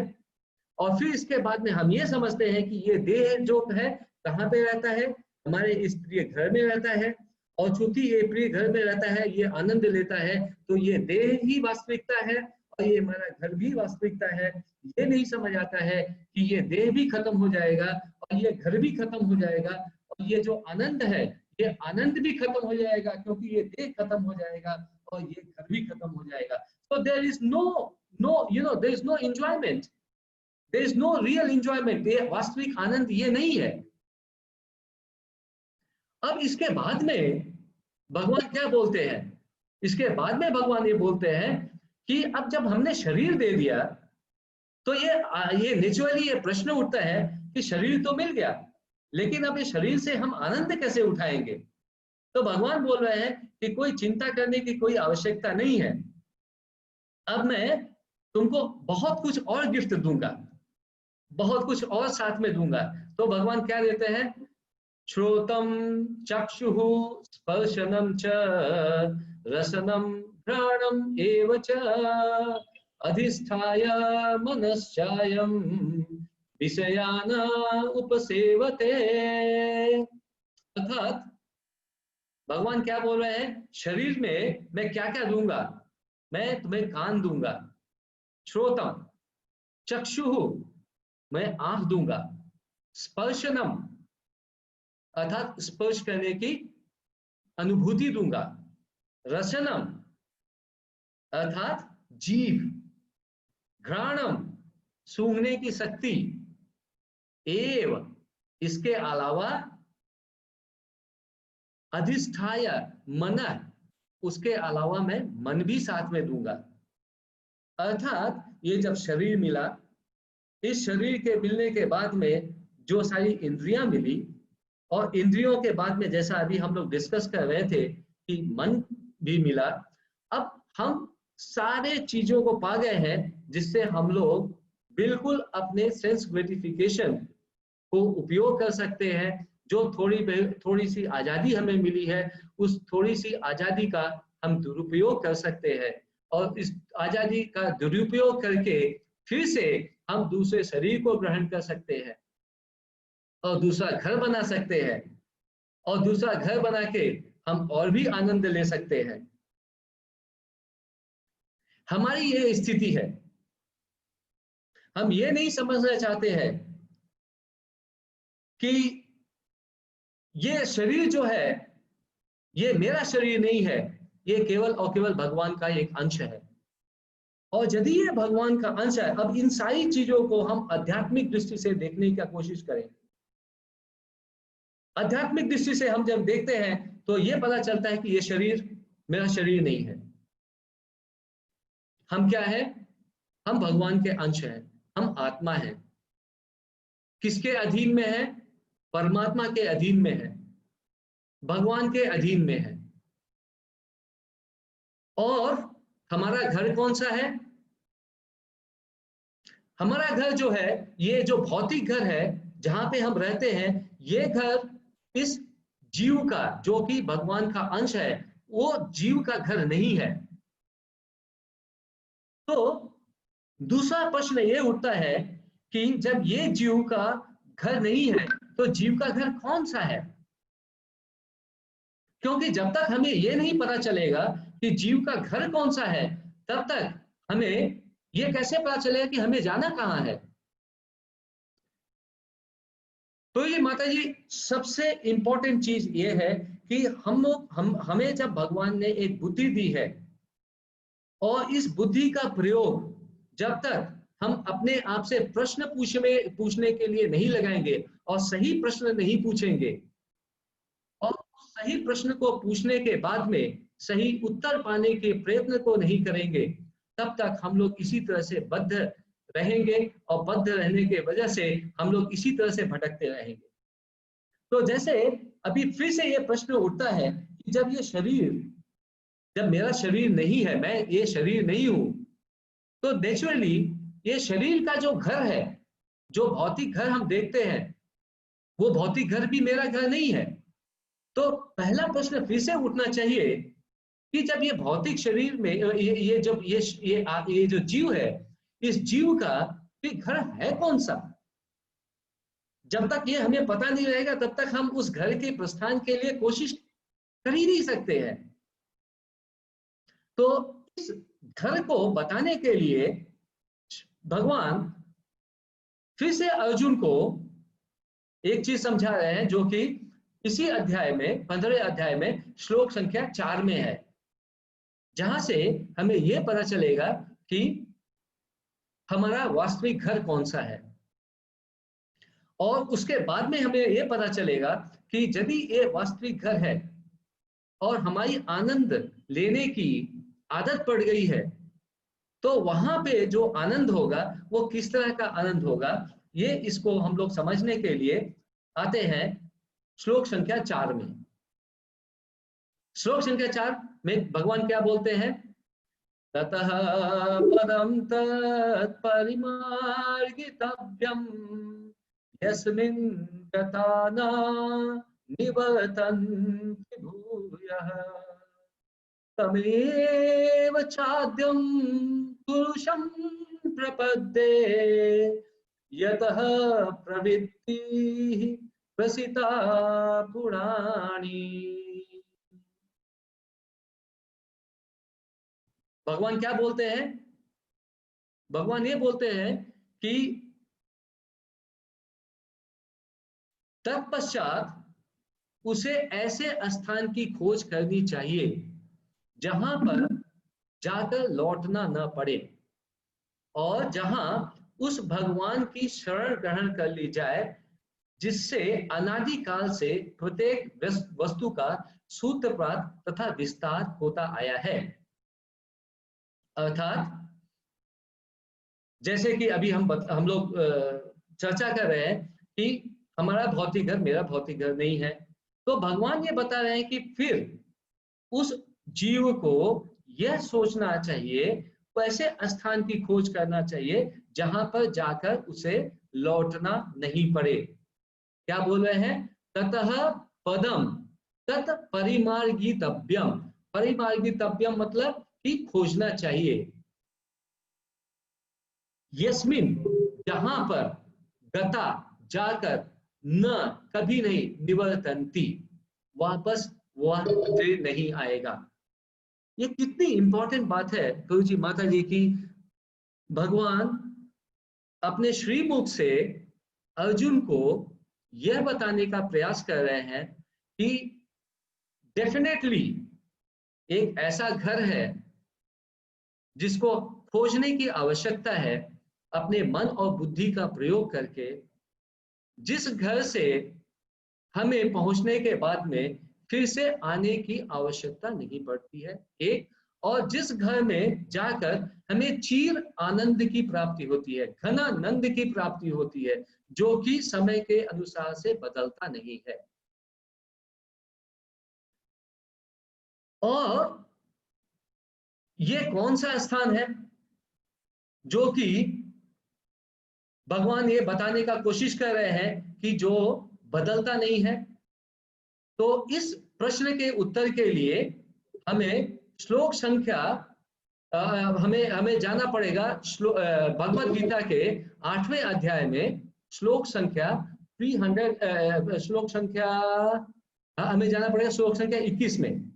और फिर इसके बाद में हम ये समझते हैं कि ये देह जो है कहाँ पे रहता है, हमारे इस प्रिय घर में रहता है, और चूंकि ये प्रिय घर में रहता है, ये आनंद लेता है, तो ये देह ही वास्तविकता है और ये हमारा घर भी वास्तविकता है। ये नहीं समझ आता है कि ये देह भी खत्म हो जाएगा और ये घर भी खत्म हो जाएगा, और ये जो आनंद है, ये आनंद भी खत्म हो जाएगा, क्योंकि ये देह खत्म हो जाएगा और ये घर भी खत्म हो जाएगा। So there is there is no enjoyment, there is no real enjoyment। ये वास्तविक आनंद ये नहीं है। अब इसके बाद में भगवान क्या बोलते हैं? इसके बाद में भगवान ये बोलते हैं कि अब जब हमने शरीर दे दिया, तो ये नेचुरली ये प्रश्न उठता है कि शरीर तो मिल गया, लेकिन अब ये शरीर से हम आनंद कैसे उठाएंगे? तो भगवान बोल रहे हैं कि कोई चिंता करने की कोई आवश्यकता नहीं है। अब मैं तुमको बहुत कुछ और गिफ्ट दूंगा, बहुत कुछ और साथ में दूंगा। तो भगवान क्या देते हैं? श्रोतम चक्षुः स्पर्शनम च रसनम घ्राणम एव च अधिष्ठाय मनश्चायं विषयान उपसेवते। अर्थात भगवान क्या बोल रहे हैं? शरीर में मैं क्या क्या दूंगा? मैं तुम्हें कान दूंगा, श्रोतम, चक्षुः, मैं आंख दूंगा, स्पर्शनम अर्थात स्पर्श करने की अनुभूति दूंगा, रसनम अर्थात जीभ, घ्राणम सूंघने की शक्ति, एव इसके अलावा अधिष्ठाय मन, उसके अलावा मैं मन भी साथ में दूंगा। अर्थात ये जब शरीर मिला, इस शरीर के मिलने के बाद में जो सारी इंद्रियां मिली, और इंद्रियों के बाद में जैसा अभी हम लोग डिस्कस कर रहे थे कि मन भी मिला, अब हम सारे चीजों को पा गए हैं जिससे हम लोग बिल्कुल अपने सेंस ग्रेटिफिकेशन को उपयोग कर सकते हैं। जो थोड़ी सी आजादी हमें मिली है, उस थोड़ी सी आजादी का हम दुरुपयोग कर सकते हैं, और इस आजादी का दुरुपयोग करके फिर से हम दूसरे शरीर को ग्रहण कर सकते हैं और दूसरा घर बना सकते हैं, और दूसरा घर बना के हम और भी आनंद ले सकते हैं। हमारी ये स्थिति है। हम ये नहीं समझना चाहते हैं कि ये शरीर जो है ये मेरा शरीर नहीं है, ये केवल और केवल भगवान का एक अंश है। और यदि ये भगवान का अंश है, अब इन सारी चीजों को हम आध्यात्मिक दृष्टि से देखने की कोशिश करें। आध्यात्मिक दृष्टि से हम जब देखते हैं तो ये पता चलता है कि ये शरीर मेरा शरीर नहीं है। हम क्या है? हम भगवान के अंश हैं, हम आत्मा हैं। किसके अधीन में है? परमात्मा के अधीन में है, भगवान के अधीन में है। और हमारा घर कौन सा है? हमारा घर जो है, ये जो भौतिक घर है जहां पे हम रहते हैं, ये घर इस जीव का, जो कि भगवान का अंश है, वो जीव का घर नहीं है। तो दूसरा प्रश्न ये उठता है कि जब ये जीव का घर नहीं है तो जीव का घर कौन सा है? क्योंकि जब तक हमें ये नहीं पता चलेगा कि जीव का घर कौन सा है, तब तक हमें ये कैसे पता चलेगा कि हमें जाना कहाँ है? तो ये माता जी सबसे इंपॉर्टेंट चीज ये है कि हमें जब भगवान ने एक बुद्धि दी है, और इस बुद्धि का प्रयोग जब तक हम अपने आप से प्रश्न पूछने के लिए नहीं लगाएंगे और सही प्रश्न नहीं पूछेंगे, और सही प्रश्न को पूछने के बाद में सही उत्तर पाने के प्रयत्न को नहीं करेंगे, तब तक हम लोग इसी तरह से बद्ध रहेंगे, और बद्ध रहने के वजह से हम लोग इसी तरह से भटकते रहेंगे। तो जैसे अभी फिर से ये प्रश्न उठता है कि जब मेरा शरीर नहीं है, मैं ये शरीर नहीं हूं, तो नेचुरली ये शरीर का जो घर है, जो भौतिक घर हम देखते हैं, वो भौतिक घर भी मेरा घर नहीं है। तो पहला प्रश्न फिर से उठना चाहिए कि जब ये भौतिक शरीर में ये जब ये जो जीव है, इस जीव का ये घर है कौन सा? जब तक ये हमें पता नहीं रहेगा, तब तक हम उस घर के प्रस्थान के लिए कोशिश कर ही नहीं सकते हैं। तो इस घर को बताने के लिए भगवान फिर से अर्जुन को एक चीज समझा रहे हैं, जो कि इसी अध्याय में, 15वें अध्याय में श्लोक संख्या 4 में है, जहां से हमें यह पता चलेगा कि हमारा वास्तविक घर कौन सा है। और उसके बाद में हमें यह पता चलेगा कि यदि ये वास्तविक घर है और हमारी आनंद लेने की आदत पड़ गई है, तो वहां पे जो आनंद होगा वो किस तरह का आनंद होगा, ये इसको हम लोग समझने के लिए आते हैं श्लोक संख्या 4 में। श्लोक संख्या 4 में भगवान क्या बोलते हैं? ततः पदम तत्परिमार्गितव्यम् यस्मिन् गता न निवर्तन्ति भूयः तमेव चाद्यं पुरुषं प्रपद्ये यतः प्रवृत्तिः प्रसिता पुराणी। भगवान क्या बोलते हैं? भगवान ये बोलते हैं कि तत्पश्चात उसे ऐसे स्थान की खोज करनी चाहिए जहां पर जाकर लौटना न पड़े, और जहां उस भगवान की शरण ग्रहण कर ली जाए जिससे अनादिकाल से प्रत्येक वस्तु का सूत्रपात तथा विस्तार होता आया है। अर्थात जैसे कि अभी हम लोग चर्चा कर रहे हैं कि हमारा भौतिक घर मेरा भौतिक घर नहीं है, तो भगवान ये बता रहे हैं कि फिर उस जीव को यह सोचना चाहिए, वैसे स्थान की खोज करना चाहिए जहां पर जाकर उसे लौटना नहीं पड़े। क्या बोल रहे हैं? ततः पदम तत् परिमार्गितव्यम। परिमार्गितव्यम मतलब कि खोजना चाहिए। यस्मिन, जहां पर, गता, जाकर, न, कभी नहीं, निवर्तन्ति, वापस वह फिर नहीं आएगा। ये कितनी इंपॉर्टेंट बात है गुरु जी माता जी की। भगवान अपने श्रीमुख से अर्जुन को यह बताने का प्रयास कर रहे हैं कि डेफिनेटली एक ऐसा घर है जिसको खोजने की आवश्यकता है, अपने मन और बुद्धि का प्रयोग करके। जिस घर से हमें पहुंचने के बाद में फिर से आने की आवश्यकता नहीं पड़ती है, एक। और जिस घर में जाकर हमें चीर आनंद की प्राप्ति होती है, घनानंद की प्राप्ति होती है, जो कि समय के अनुसार से बदलता नहीं है। और ये कौन सा स्थान है जो कि भगवान ये बताने का कोशिश कर रहे हैं कि जो बदलता नहीं है? तो इस प्रश्न के उत्तर के लिए हमें श्लोक संख्या हमें हमें जाना पड़ेगा भगवत गीता के 8वें अध्याय में श्लोक संख्या 300 श्लोक संख्या हमें जाना पड़ेगा श्लोक संख्या 21 में,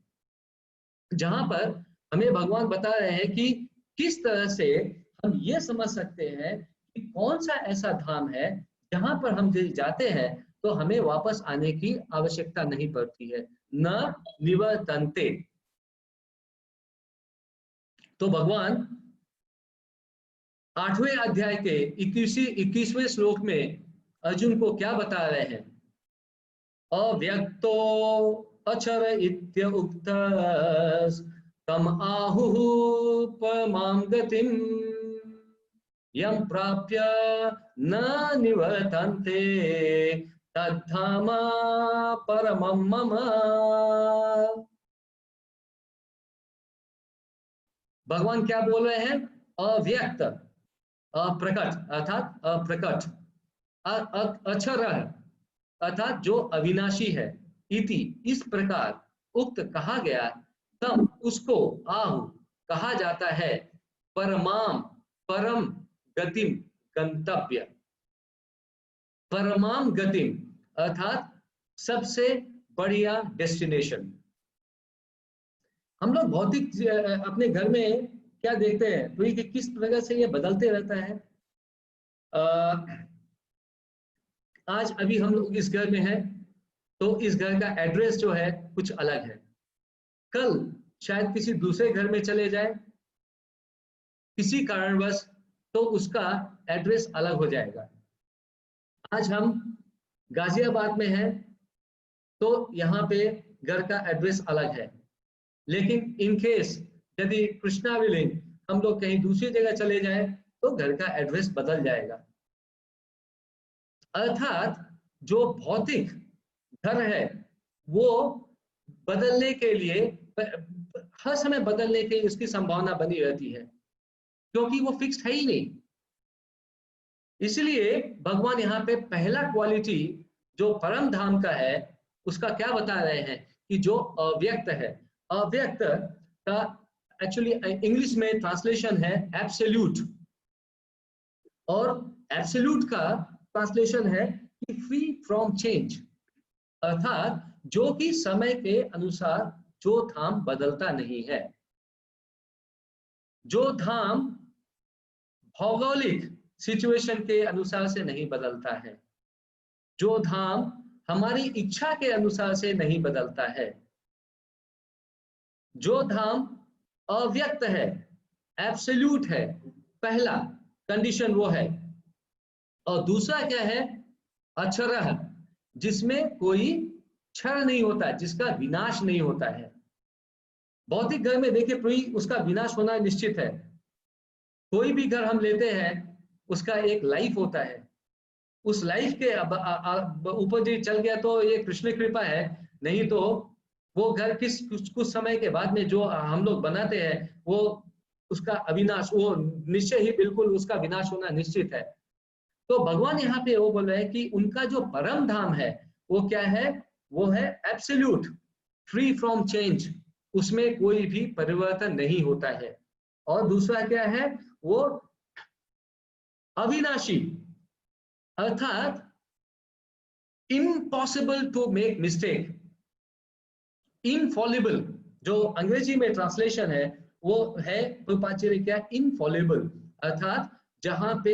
जहां पर हमें भगवान बता रहे हैं कि किस तरह से हम ये समझ सकते हैं कि कौन सा ऐसा धाम है जहां पर हम जाते हैं तो हमें वापस आने की आवश्यकता नहीं पड़ती है, न निवर्तन्ते। तो भगवान 8वें अध्याय के 21वें श्लोक में अर्जुन को क्या बता रहे हैं? अव्यक्तो अचर इत्य उक्त तम आहुः परमां गतिम् यं प्राप्य न निवर्तन्ते तद्धाम परमं मम। भगवान क्या बोल रहे हैं? अव्यक्त, अप्रकट अर्थात अप्रकट, अक्षर अर्थात जो अविनाशी है, इति इस प्रकार उक्त कहा गया, तम उसको आहु कहा जाता है, परमाम परम गतिम गंतव्य, परमाम गतिम अर्थात सबसे बढ़िया डेस्टिनेशन। हम लोग भौतिक अपने घर में क्या देखते हैं तो ये किस प्रकार से ये बदलते रहता है। आज अभी हम लोग इस घर में हैं तो इस घर का एड्रेस जो है कुछ अलग है, कल शायद किसी दूसरे घर में चले जाए किसी कारणवश तो उसका एड्रेस अलग हो जाएगा। आज हम गाजियाबाद में हैं तो यहाँ पे घर का एड्रेस अलग है, लेकिन इन केस यदि कृष्णा विलिंग हम लोग कहीं दूसरी जगह चले जाए तो घर का एड्रेस बदल जाएगा। अर्थात जो भौतिक घर है वो बदलने के लिए हर समय बदलने की उसकी संभावना बनी रहती है, क्योंकि वो फिक्स्ड है ही नहीं। इसलिए भगवान यहाँ पे पहला क्वालिटी जो परम धाम का है उसका क्या बता रहे हैं कि जो अव्यक्त है। अव्यक्त का एक्चुअली इंग्लिश में ट्रांसलेशन है एब्सोल्यूट, और एब्सोल्यूट का ट्रांसलेशन है कि फ्री फ्रॉम चेंज, अर्थात जो कि समय के अनुसार जो धाम बदलता नहीं है, जो धाम भौगोलिक सिचुएशन के अनुसार से नहीं बदलता है, जो धाम हमारी इच्छा के अनुसार से नहीं बदलता है, जो धाम अव्यक्त है, एब्सोल्यूट है, पहला कंडीशन वो है। और दूसरा क्या है? अक्षरः, जिसमें कोई क्षय नहीं होता, जिसका विनाश नहीं होता है। भौतिक घर में देखिए उसका विनाश होना निश्चित है। कोई भी घर हम लेते हैं उसका एक लाइफ होता है, उस लाइफ के ऊपर जो चल गया तो ये कृष्ण कृपा है, नहीं तो वो घर कुछ समय के बाद में जो हम लोग बनाते हैं वो उसका अविनाश, वो निश्चय ही बिल्कुल उसका विनाश होना निश्चित है। तो भगवान यहाँ पे वो बोल रहे हैं कि उनका जो परम धाम है वो क्या है? वो है एब्सोल्यूट, फ्री फ्रॉम चेंज, उसमें कोई भी परिवर्तन नहीं होता है। और दूसरा क्या है? वो अविनाशी, अर्थात impossible to make mistake, infallible, जो अंग्रेजी में ट्रांसलेशन है वो है क्या? इनफॉलिबल, अर्थात जहां पे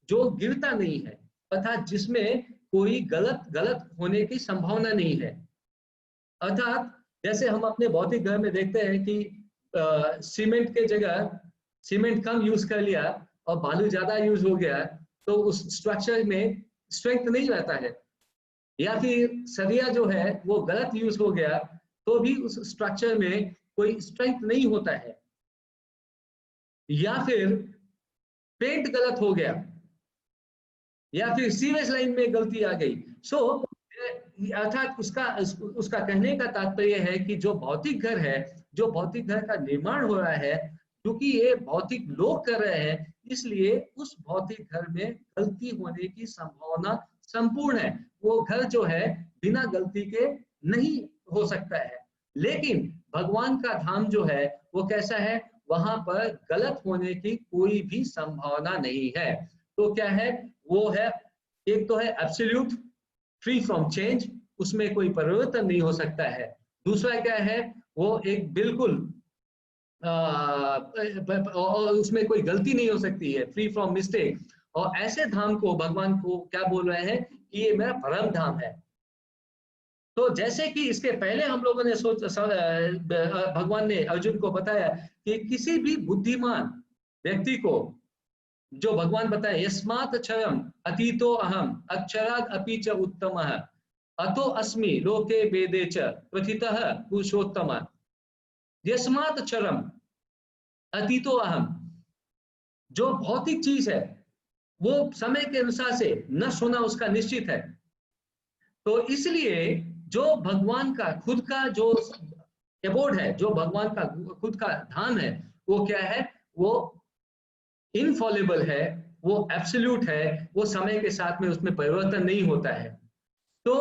जो गिरता नहीं है, अर्थात जिसमें कोई गलत होने की संभावना नहीं है। अर्थात जैसे हम अपने भौतिक घर में देखते हैं कि सीमेंट के जगह सीमेंट कम यूज कर लिया और बालू ज्यादा यूज हो गया तो उस स्ट्रक्चर में स्ट्रेंथ नहीं रहता है। या फिर सरिया जो है वो गलत यूज हो गया तो भी उस स्ट्रक्चर में कोई स्ट्रेंथ नहीं होता है, या फिर पेंट गलत हो गया, या फिर सीवेज लाइन में गलती आ गई। सो अर्थात उसका उसका कहने का तात्पर्य है कि जो भौतिक घर है, जो भौतिक घर का निर्माण हो रहा है, क्योंकि ये भौतिक लोग कर रहे हैं, इसलिए उस भौतिक घर में गलती होने की संभावना संपूर्ण है। वो घर जो है बिना गलती के नहीं हो सकता है। लेकिन भगवान का धाम जो है वो कैसा है, वहां पर गलत होने की कोई भी संभावना नहीं है। तो क्या है, वो है, एक तो है एब्सोल्यूट फ्री फ्रॉम चेंज, उसमें कोई परिवर्तन नहीं हो सकता है। दूसरा क्या है, वो एक बिल्कुल और उसमें कोई गलती नहीं हो सकती है, फ्री फ्रॉम मिस्टेक। और ऐसे धाम को भगवान को क्या बोल रहे हैं कि ये मेरा परम धाम है। तो जैसे कि इसके पहले हम लोगों ने भगवान ने अर्जुन को बताया कि किसी भी बुद्धिमान व्यक्ति को जो भगवान बताए, यस्मात् क्षरम अतीतो अहम अक्षराद अपि च उत्तमः अतो अस्मि लोके वेदे च प्रथितः पुरुषोत्तम। यस्मात् क्षरम अतीतो अहम, जो भौतिक चीज है वो समय के अनुसार से नष्ट होना उसका निश्चित है। तो इसलिए जो भगवान का खुद का जो एबोर्ड है, जो भगवान का खुद का धाम है, वो क्या है, वो इनफॉलेबल है, वो एब्सोल्यूट है, वो समय के साथ में उसमें परिवर्तन नहीं होता है। तो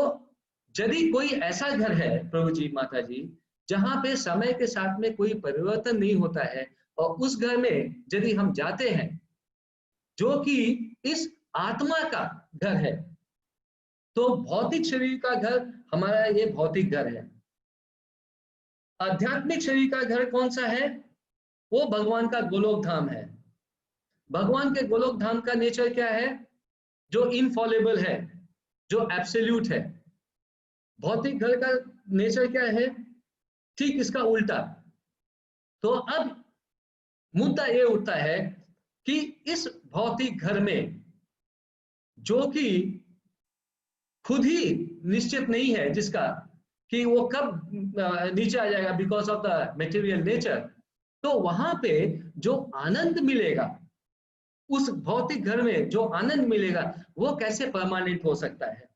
यदि कोई ऐसा घर है प्रभु जी, माता जी, जहां पे समय के साथ में कोई परिवर्तन नहीं होता है, और उस घर में यदि हम जाते हैं जो कि इस आत्मा का घर है, तो भौतिक शरीर का घर हमारा ये भौतिक घर है। आध्यात्मिक शरीर का घर कौन सा है, वो भगवान का गोलोक धाम है। भगवान के गोलोक धाम का नेचर क्या है, जो इनफॉलेबल है, जो एब्सोल्यूट है। भौतिक घर का नेचर क्या है, ठीक इसका उल्टा। तो अब मुद्दा ये उठता है कि इस भौतिक घर में जो कि खुद ही निश्चित नहीं है, जिसका कि वो कब नीचे आ जाएगा because of the material nature, तो वहां पे जो आनंद मिलेगा, उस भौतिक घर में जो आनंद मिलेगा, वो कैसे परमानेंट हो सकता है,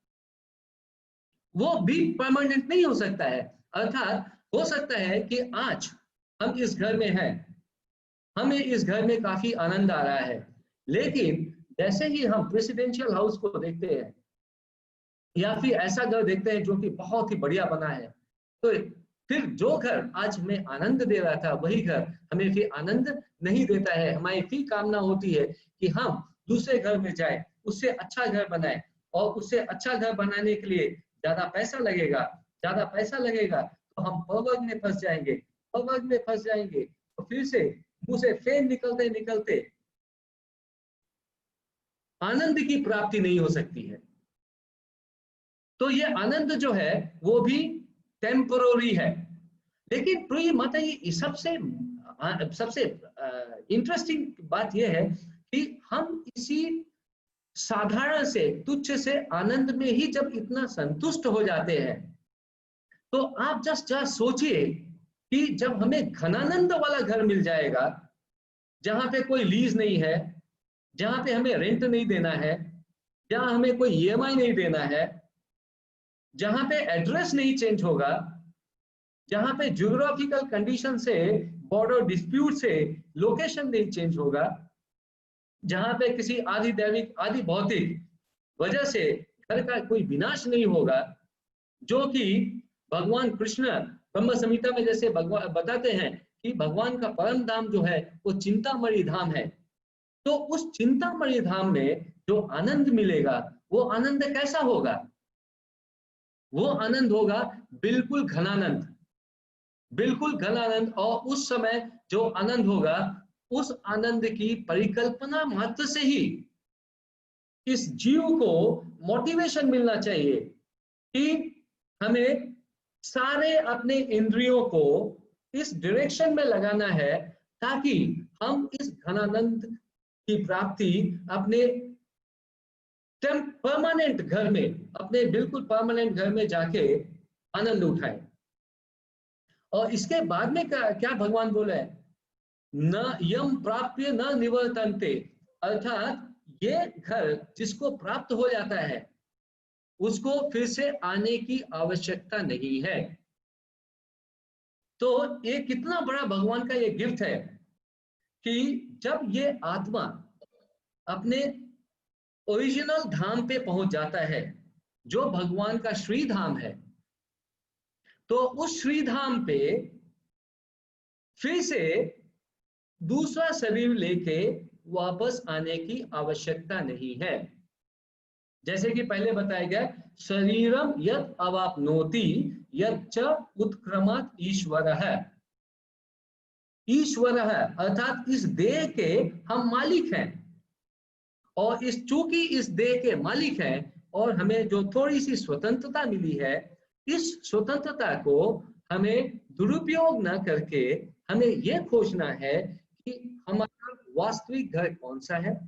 वो भी परमानेंट नहीं हो सकता है। अर्थात हो सकता है कि आज हम इस घर में हैं, हमें इस घर में काफी आनंद आ रहा है, लेकिन जैसे ही हम प्रेसिडेंशियल हाउस को देखते हैं या फिर ऐसा घर देखते हैं जो कि बहुत ही बढ़िया बना है, तो फिर जो घर आज हमें आनंद दे रहा था, वही घर हमें फिर आनंद नहीं देता है। हमारी फिर कामना होती है कि हम दूसरे घर में जाए, उससे अच्छा घर बनाए, और उससे अच्छा घर बनाने के लिए ज्यादा पैसा लगेगा, ज्यादा पैसा लगेगा तो हम पवर्ग में फंस जाएंगे, पवर्ग में फंस जाएंगे तो फिर से मुंह से फेन निकलते निकलते आनंद की प्राप्ति नहीं हो सकती है। तो ये आनंद जो है वो भी टेम्पररी है। लेकिन प्रिय माता जी, सबसे सबसे इंटरेस्टिंग बात यह है कि हम इसी साधारण से तुच्छ से आनंद में ही जब इतना संतुष्ट हो जाते हैं, तो आप जस्ट सोचिए कि जब हमें घनानंद वाला घर मिल जाएगा, जहां पे कोई लीज नहीं है, जहां पे हमें रेंट नहीं देना है, जहां हमें कोई ईएमआई नहीं देना है, जहां पे एड्रेस नहीं चेंज होगा, जहां पे ज्योग्राफिकल कंडीशन से, बॉर्डर डिस्प्यूट से लोकेशन नहीं चेंज होगा, जहां पे किसी आदि दैविक आदि भौतिक वजह से घर का कोई विनाश नहीं होगा, जो कि भगवान कृष्ण ब्रह्म संहिता में जैसे भगवान बताते हैं कि भगवान का परम धाम जो है वो चिंतामणि धाम है। तो उस चिंतामणि धाम में जो आनंद मिलेगा, वो आनंद कैसा होगा, वो आनंद होगा बिल्कुल घनानंद, बिल्कुल घनानंद। और उस समय जो आनंद होगा, उस आनंद की परिकल्पना मात्र से ही इस जीव को मोटिवेशन मिलना चाहिए कि हमें सारे अपने इंद्रियों को इस डायरेक्शन में लगाना है, ताकि हम इस घनानंद की प्राप्ति अपने परमानेंट घर में, अपने बिल्कुल परमानेंट घर में जाके आनंद उठाए। और इसके बाद में क्या भगवान बोला है, न यम प्राप्य न निवर्तन्ते, अर्थात ये घर जिसको प्राप्त हो जाता है उसको फिर से आने की आवश्यकता नहीं है। तो ये कितना बड़ा भगवान का ये गिफ्ट है कि जब ये आत्मा अपने ओरिजिनल धाम पे पहुंच जाता है, जो भगवान का श्री धाम है, तो उस श्री धाम पे फिर से दूसरा शरीर लेके वापस आने की आवश्यकता नहीं है। जैसे कि पहले बताया गया, शरीरम यत् अवाप्नोति यच्च उत्क्रमात् ईश्वरः। ईश्वरः अर्थात इस देह के हम मालिक हैं, और चूंकि इस देह के मालिक हैं और हमें जो थोड़ी सी स्वतंत्रता मिली है, इस स्वतंत्रता को हमें दुरुपयोग न करके हमें यह खोजना है कि हमारा वास्तविक घर कौन सा है।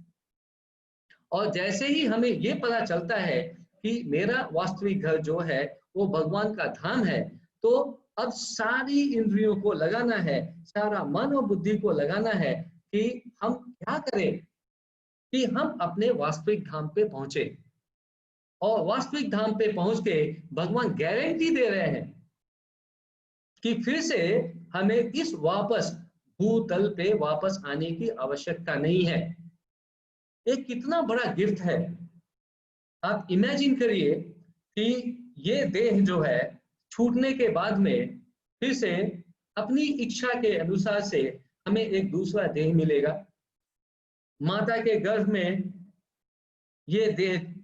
और जैसे ही हमें ये पता चलता है कि मेरा वास्तविक घर जो है वो भगवान का धाम है, तो अब सारी इंद्रियों को लगाना है, सारा मन और बुद्धि को लगाना है कि हम क्या करें कि हम अपने वास्तविक धाम पे पहुंचे। और वास्तविक धाम पे पहुंच के भगवान गारंटी दे रहे हैं कि फिर से हमें इस वापस भूतल पे वापस आने की आवश्यकता नहीं है। एक कितना बड़ा गिफ्ट है। आप इमेजिन करिए कि ये देह जो है छूटने के बाद में फिर से अपनी इच्छा के अनुसार से हमें एक दूसरा देह मिलेगा। माता के गर्भ में ये देह,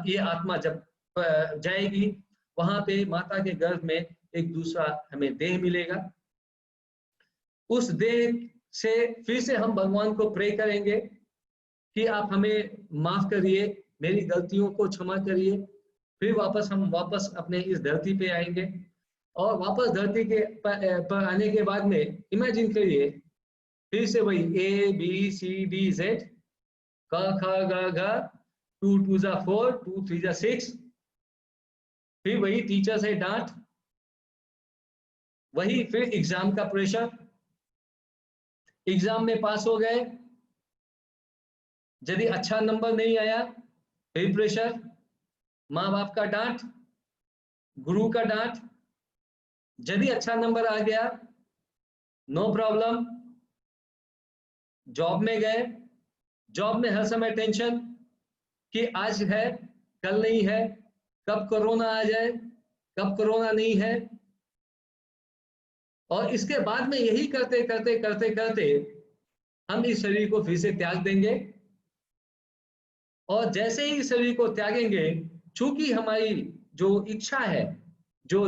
ये आत्मा जब जाएगी, वहां पे माता के गर्भ में एक दूसरा हमें देह मिलेगा। उस देह से फिर से हम भगवान को प्रे करेंगे कि आप हमें माफ करिए, मेरी गलतियों को क्षमा करिए। फिर हम वापस अपने इस धरती पे आएंगे, और वापस धरती के पर आने के बाद में इमेजिन करिए फिर से वही ABCDZ, क ख ग घ, 2 2 जा 4, 2 3 जा 6, फिर वही टीचर से डांट, वही फिर एग्जाम का प्रेशर, एग्जाम में पास हो गए, यदि अच्छा नंबर नहीं आया फिर प्रेशर, माँ बाप का डांट, गुरु का डांट। यदि अच्छा नंबर आ गया नो प्रॉब्लम, जॉब में गए, जॉब में हर समय टेंशन कि आज है कल नहीं है, कब कोरोना आ जाए, कब कोरोना नहीं है। और इसके बाद में यही करते करते करते करते हम इस शरीर को फिर से त्याग देंगे। और जैसे ही इस शरीर को त्यागेंगे, चूंकि हमारी जो इच्छा है, जो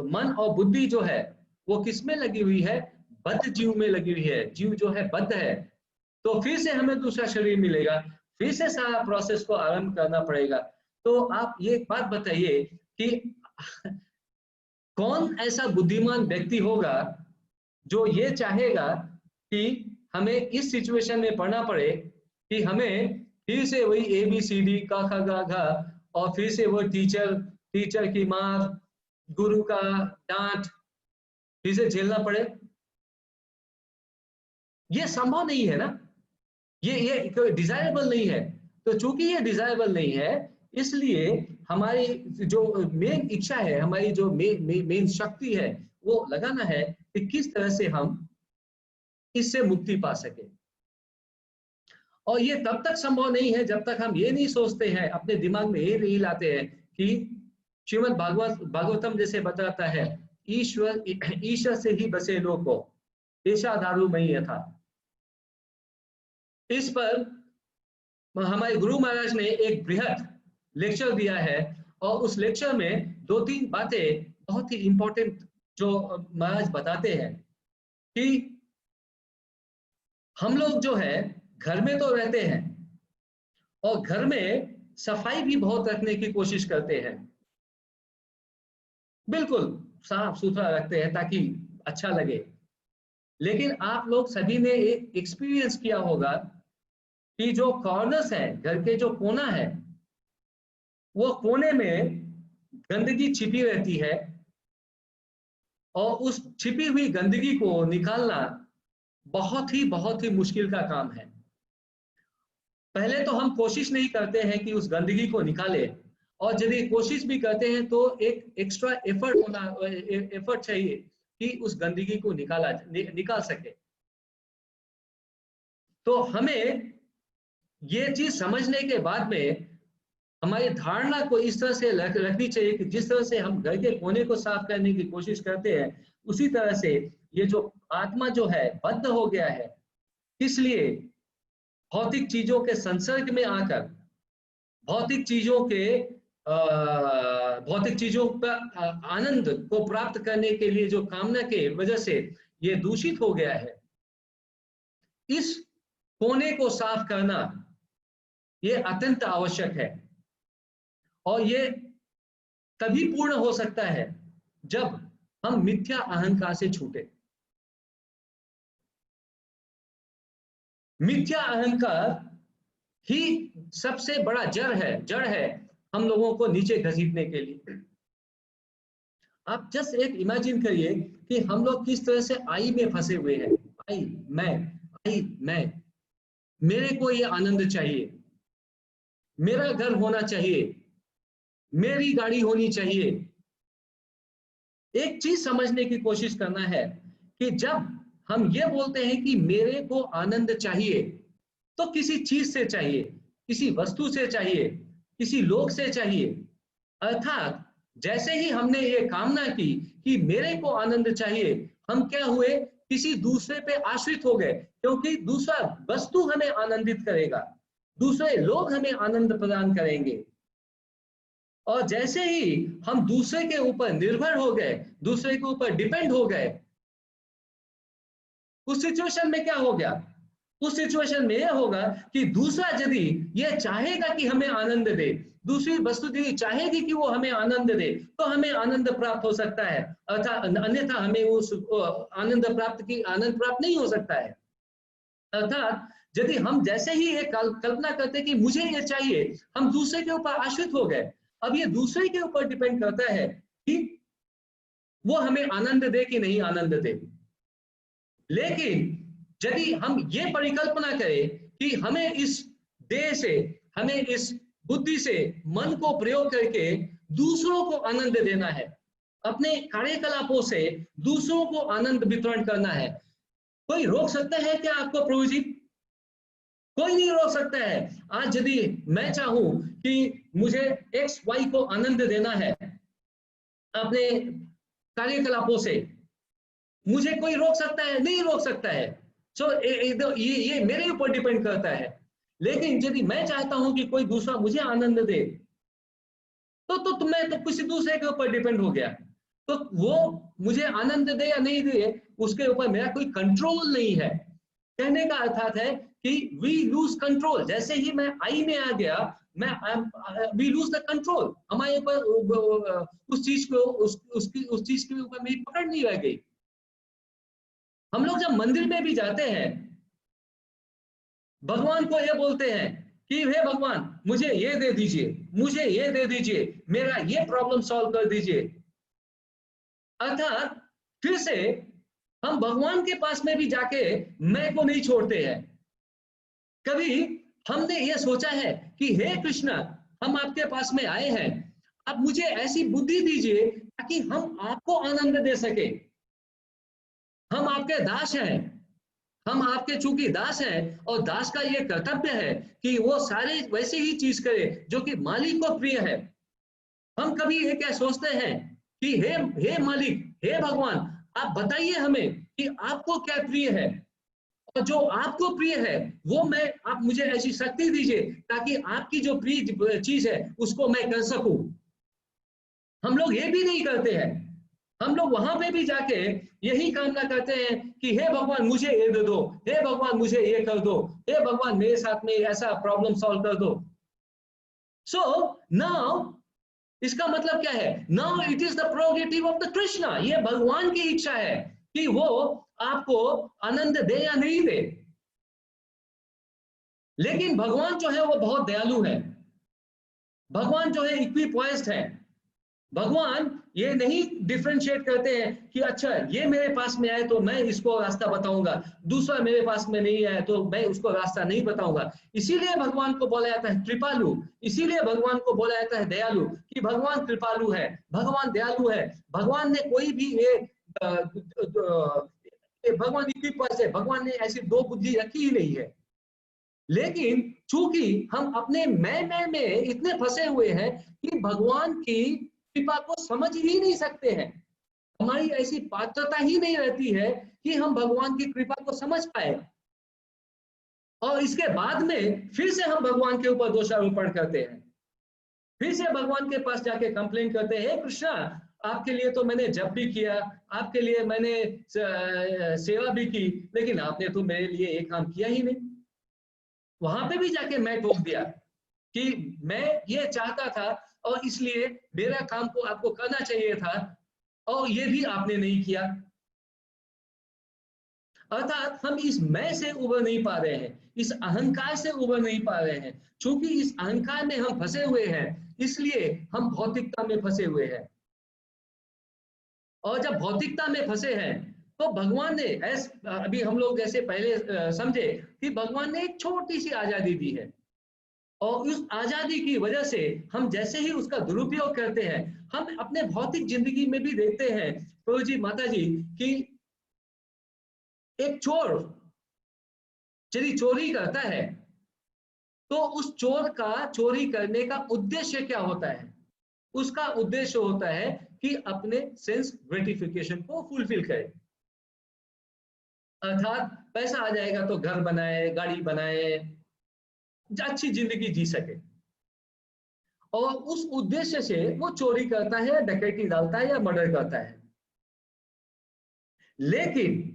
मन और बुद्धि जो है वो किस में लगी हुई है, बद्ध जीव में लगी हुई है, जीव जो है बद्ध है, तो फिर से हमें दूसरा शरीर मिलेगा, फिर से सारा प्रोसेस को आरंभ करना पड़ेगा। तो आप ये एक बात बताइए कि कौन ऐसा बुद्धिमान व्यक्ति होगा जो ये चाहेगा कि हमें इस सिचुएशन में पढ़ना पड़े कि हमें फिर से वही ABCD क ख ग घ, और फिर से वो टीचर की मार, गुरु का डांट फिर से झेलना पड़े। ये संभव नहीं है ना, ये डिजायरेबल नहीं है। तो चूंकि ये डिजायरेबल नहीं है, इसलिए हमारी जो मेन इच्छा है, हमारी जो मेन शक्ति है, वो लगाना है कि किस तरह से हम इससे मुक्ति पा सके। और ये तब तक संभव नहीं है जब तक हम ये नहीं सोचते हैं, अपने दिमाग में ये नहीं लाते हैं कि श्रीमद् भागवतम जैसे बताता है, ईश्वर से ही बसे लोको ऐसा दारू मई था। इस पर हमारे गुरु महाराज ने एक बृहद लेक्चर दिया है, और उस लेक्चर में 2-3 बातें बहुत ही इंपॉर्टेंट जो महाराज बताते हैं कि हम लोग जो है घर में तो रहते हैं, और घर में सफाई भी बहुत रखने की कोशिश करते हैं, बिल्कुल साफ सुथरा रखते हैं ताकि अच्छा लगे। लेकिन आप लोग सभी ने एक एक्सपीरियंस किया होगा कि जो कॉर्नर्स है, घर के जो कोना है, वो कोने में गंदगी छिपी रहती है और उस छिपी हुई गंदगी को निकालना बहुत ही मुश्किल का काम है। पहले तो हम कोशिश नहीं करते हैं कि उस गंदगी को निकाले, और यदि कोशिश भी करते हैं तो एक एक्स्ट्रा एफर्ट चाहिए कि उस गंदगी को निकाल सके। तो हमें ये चीज समझने के बाद में हमारी धारणा को इस तरह से रखनी चाहिए कि जिस तरह से हम घर के कोने को साफ करने की कोशिश करते हैं, उसी तरह से ये जो आत्मा जो है बद्ध हो गया है, इसलिए भौतिक चीजों के संसर्ग में आकर भौतिक चीजों का आनंद को प्राप्त करने के लिए जो कामना के वजह से ये दूषित हो गया है, इस कोने को साफ करना ये अत्यंत आवश्यक है। और ये तभी पूर्ण हो सकता है जब हम मिथ्या अहंकार से छूटे। मिथ्या अहंकार ही सबसे बड़ा जड़ है हम लोगों को नीचे घसीटने के लिए। आप जस्ट एक इमेजिन करिए कि हम लोग किस तरह से आई में फंसे हुए हैं। आई मैं, मेरे को ये आनंद चाहिए, मेरा घर होना चाहिए, मेरी गाड़ी होनी चाहिए। एक चीज समझने की कोशिश करना है कि जब हम ये बोलते हैं कि मेरे को आनंद चाहिए, तो किसी चीज से चाहिए, किसी वस्तु से चाहिए, किसी लोग से चाहिए। अर्थात जैसे ही हमने ये कामना की कि मेरे को आनंद चाहिए, हम क्या हुए, किसी दूसरे पे आश्रित हो गए, क्योंकि दूसरा वस्तु हमें आनंदित करेगा, दूसरे लोग हमें आनंद प्रदान करेंगे। और जैसे ही हम दूसरे के ऊपर निर्भर हो गए, दूसरे के ऊपर डिपेंड हो गए, उस सिचुएशन में क्या हो गया, उस सिचुएशन में यह होगा कि दूसरा यदि ये चाहेगा कि हमें आनंद दे, दूसरी वस्तु यदि चाहेगी कि वो हमें आनंद दे, तो हमें आनंद प्राप्त हो सकता है। अर्थात अन्यथा हमें उस आनंद प्राप्त नहीं हो सकता है। अर्थात यदि हम जैसे ही ये कल्पना करते कि मुझे ये चाहिए, हम दूसरे के ऊपर आश्रित हो गए। अब ये दूसरे के ऊपर डिपेंड करता है कि वो हमें आनंद दे कि नहीं आनंद दे। लेकिन यदि हम ये परिकल्पना करें कि हमें इस देह से, हमें इस बुद्धि से, मन को प्रयोग करके दूसरों को आनंद देना है, अपने कार्यकलापों से दूसरों को आनंद वितरण करना है, कोई रोक सकता है क्या आपको प्रभु जी? कोई नहीं रोक सकता है। आज यदि मैं चाहूं कि मुझे एक्स वाई को आनंद देना है अपने कार्यकलापों से, मुझे कोई रोक सकता है? नहीं रोक सकता है। सो ये मेरे ऊपर डिपेंड करता है। लेकिन यदि मैं चाहता हूं कि कोई दूसरा मुझे आनंद दे, तो मैं तो किसी दूसरे के ऊपर डिपेंड हो गया। तो वो मुझे आनंद दे या नहीं दे, उसके ऊपर मेरा कोई कंट्रोल नहीं है। कहने का अर्थात है कि वी लूज कंट्रोल। जैसे ही मैं आई में आ गया, वी लूज द कंट्रोल। हमारे ऊपर उस चीज को उस चीज के ऊपर मेरी पकड़ नहीं रह गई। हम लोग जब मंदिर में भी जाते हैं, भगवान को ये बोलते हैं कि हे भगवान मुझे ये दे दीजिए, मुझे ये दे दीजिए, मेरा ये प्रॉब्लम सॉल्व कर दीजिए। अर्थात फिर से हम भगवान के पास में भी जाके मैं को नहीं छोड़ते हैं। कभी हमने ये सोचा है कि हे कृष्णा, हम आपके पास में आए हैं, आप मुझे ऐसी बुद्धि दीजिए ताकि हम आपको आनंद दे सके। हम आपके दास हैं, हम आपके चूंकि दास हैं, और दास का ये कर्तव्य है कि वो सारे वैसे ही चीज करे जो कि मालिक को प्रिय है। हम कभी ये क्या सोचते हैं कि हे मालिक, हे भगवान, आप बताइए हमें कि आपको क्या प्रिय है, और जो आपको प्रिय है वो आप मुझे ऐसी शक्ति दीजिए ताकि आपकी जो प्रिय चीज है उसको मैं कर सकूं। हम लोग ये भी नहीं करते हैं। हम लोग वहां पे भी जाके यही कामना करते हैं कि हे भगवान मुझे ये दे दो, हे भगवान मुझे ये कर दो, हे भगवान मेरे साथ में ऐसा प्रॉब्लम सॉल्व कर दो। सो नाउ इसका मतलब क्या है? Now it is the purgative of the Krishna. ये भगवान की इच्छा है कि वो आपको आनंद दे या नहीं दे। लेकिन भगवान जो है वो बहुत दयालु है। भगवान जो है इक्विपॉइज्ड है। भगवान ये नहीं डिफरेंशिएट करते हैं कि अच्छा ये मेरे पास में आए तो मैं इसको रास्ता बताऊंगा, दूसरा मेरे पास में नहीं आए तो मैं उसको रास्ता नहीं बताऊंगा। इसीलिए भगवान को बोला जाता है कृपालु, इसीलिए भगवान को बोला जाता है दयालु, कि भगवान कृपालु है, भगवान दयालु है। भगवान ने कोई भी भगवान इक्विपॉइज्ड है, भगवान ने ऐसी दो बुद्धि रखी ही नहीं है। लेकिन चूंकि हम अपने मैं में इतने फंसे हुए हैं कि भगवान की कृपा को समझ ही नहीं सकते हैं, हमारी ऐसी पात्रता ही नहीं रहती है कि हम भगवान की कृपा को समझ पाए। और इसके बाद में फिर से हम भगवान के ऊपर दोषारोपण करते हैं, फिर से भगवान के पास जाके कंप्लेन करते हैं, हे कृष्णा आपके लिए तो मैंने जप भी किया, आपके लिए मैंने सेवा भी की, लेकिन आपने तो मेरे लिए एक काम किया ही नहीं। वहां पे भी जाके मैं टोक दिया कि मैं ये चाहता था और इसलिए मेरा काम को आपको करना चाहिए था और ये भी आपने नहीं किया। अर्थात हम इस मैं से उबर नहीं पा रहे हैं, इस अहंकार से उबर नहीं पा रहे हैं। क्योंकि इस अहंकार में हम फंसे हुए हैं, इसलिए हम भौतिकता में फंसे हुए हैं। और जब भौतिकता में फंसे हैं तो भगवान ने अभी हम लोग जैसे पहले समझे कि भगवान ने एक छोटी सी आजादी दी है, और उस आजादी की वजह से हम जैसे ही उसका दुरुपयोग करते हैं, हम अपने भौतिक जिंदगी में भी देखते हैं प्रभु जी माता जी कि एक चोर यदि चोरी करता है तो उस चोर का चोरी करने का उद्देश्य क्या होता है? उसका उद्देश्य होता है कि अपने सेंस ग्रेटिफिकेशन को फुलफिल करे। अर्थात पैसा आ जाएगा तो घर बनाए, गाड़ी बनाए, अच्छी जिंदगी जी सके, और उस उद्देश्य से वो चोरी करता है, डकैती डालता है या मर्डर करता है। लेकिन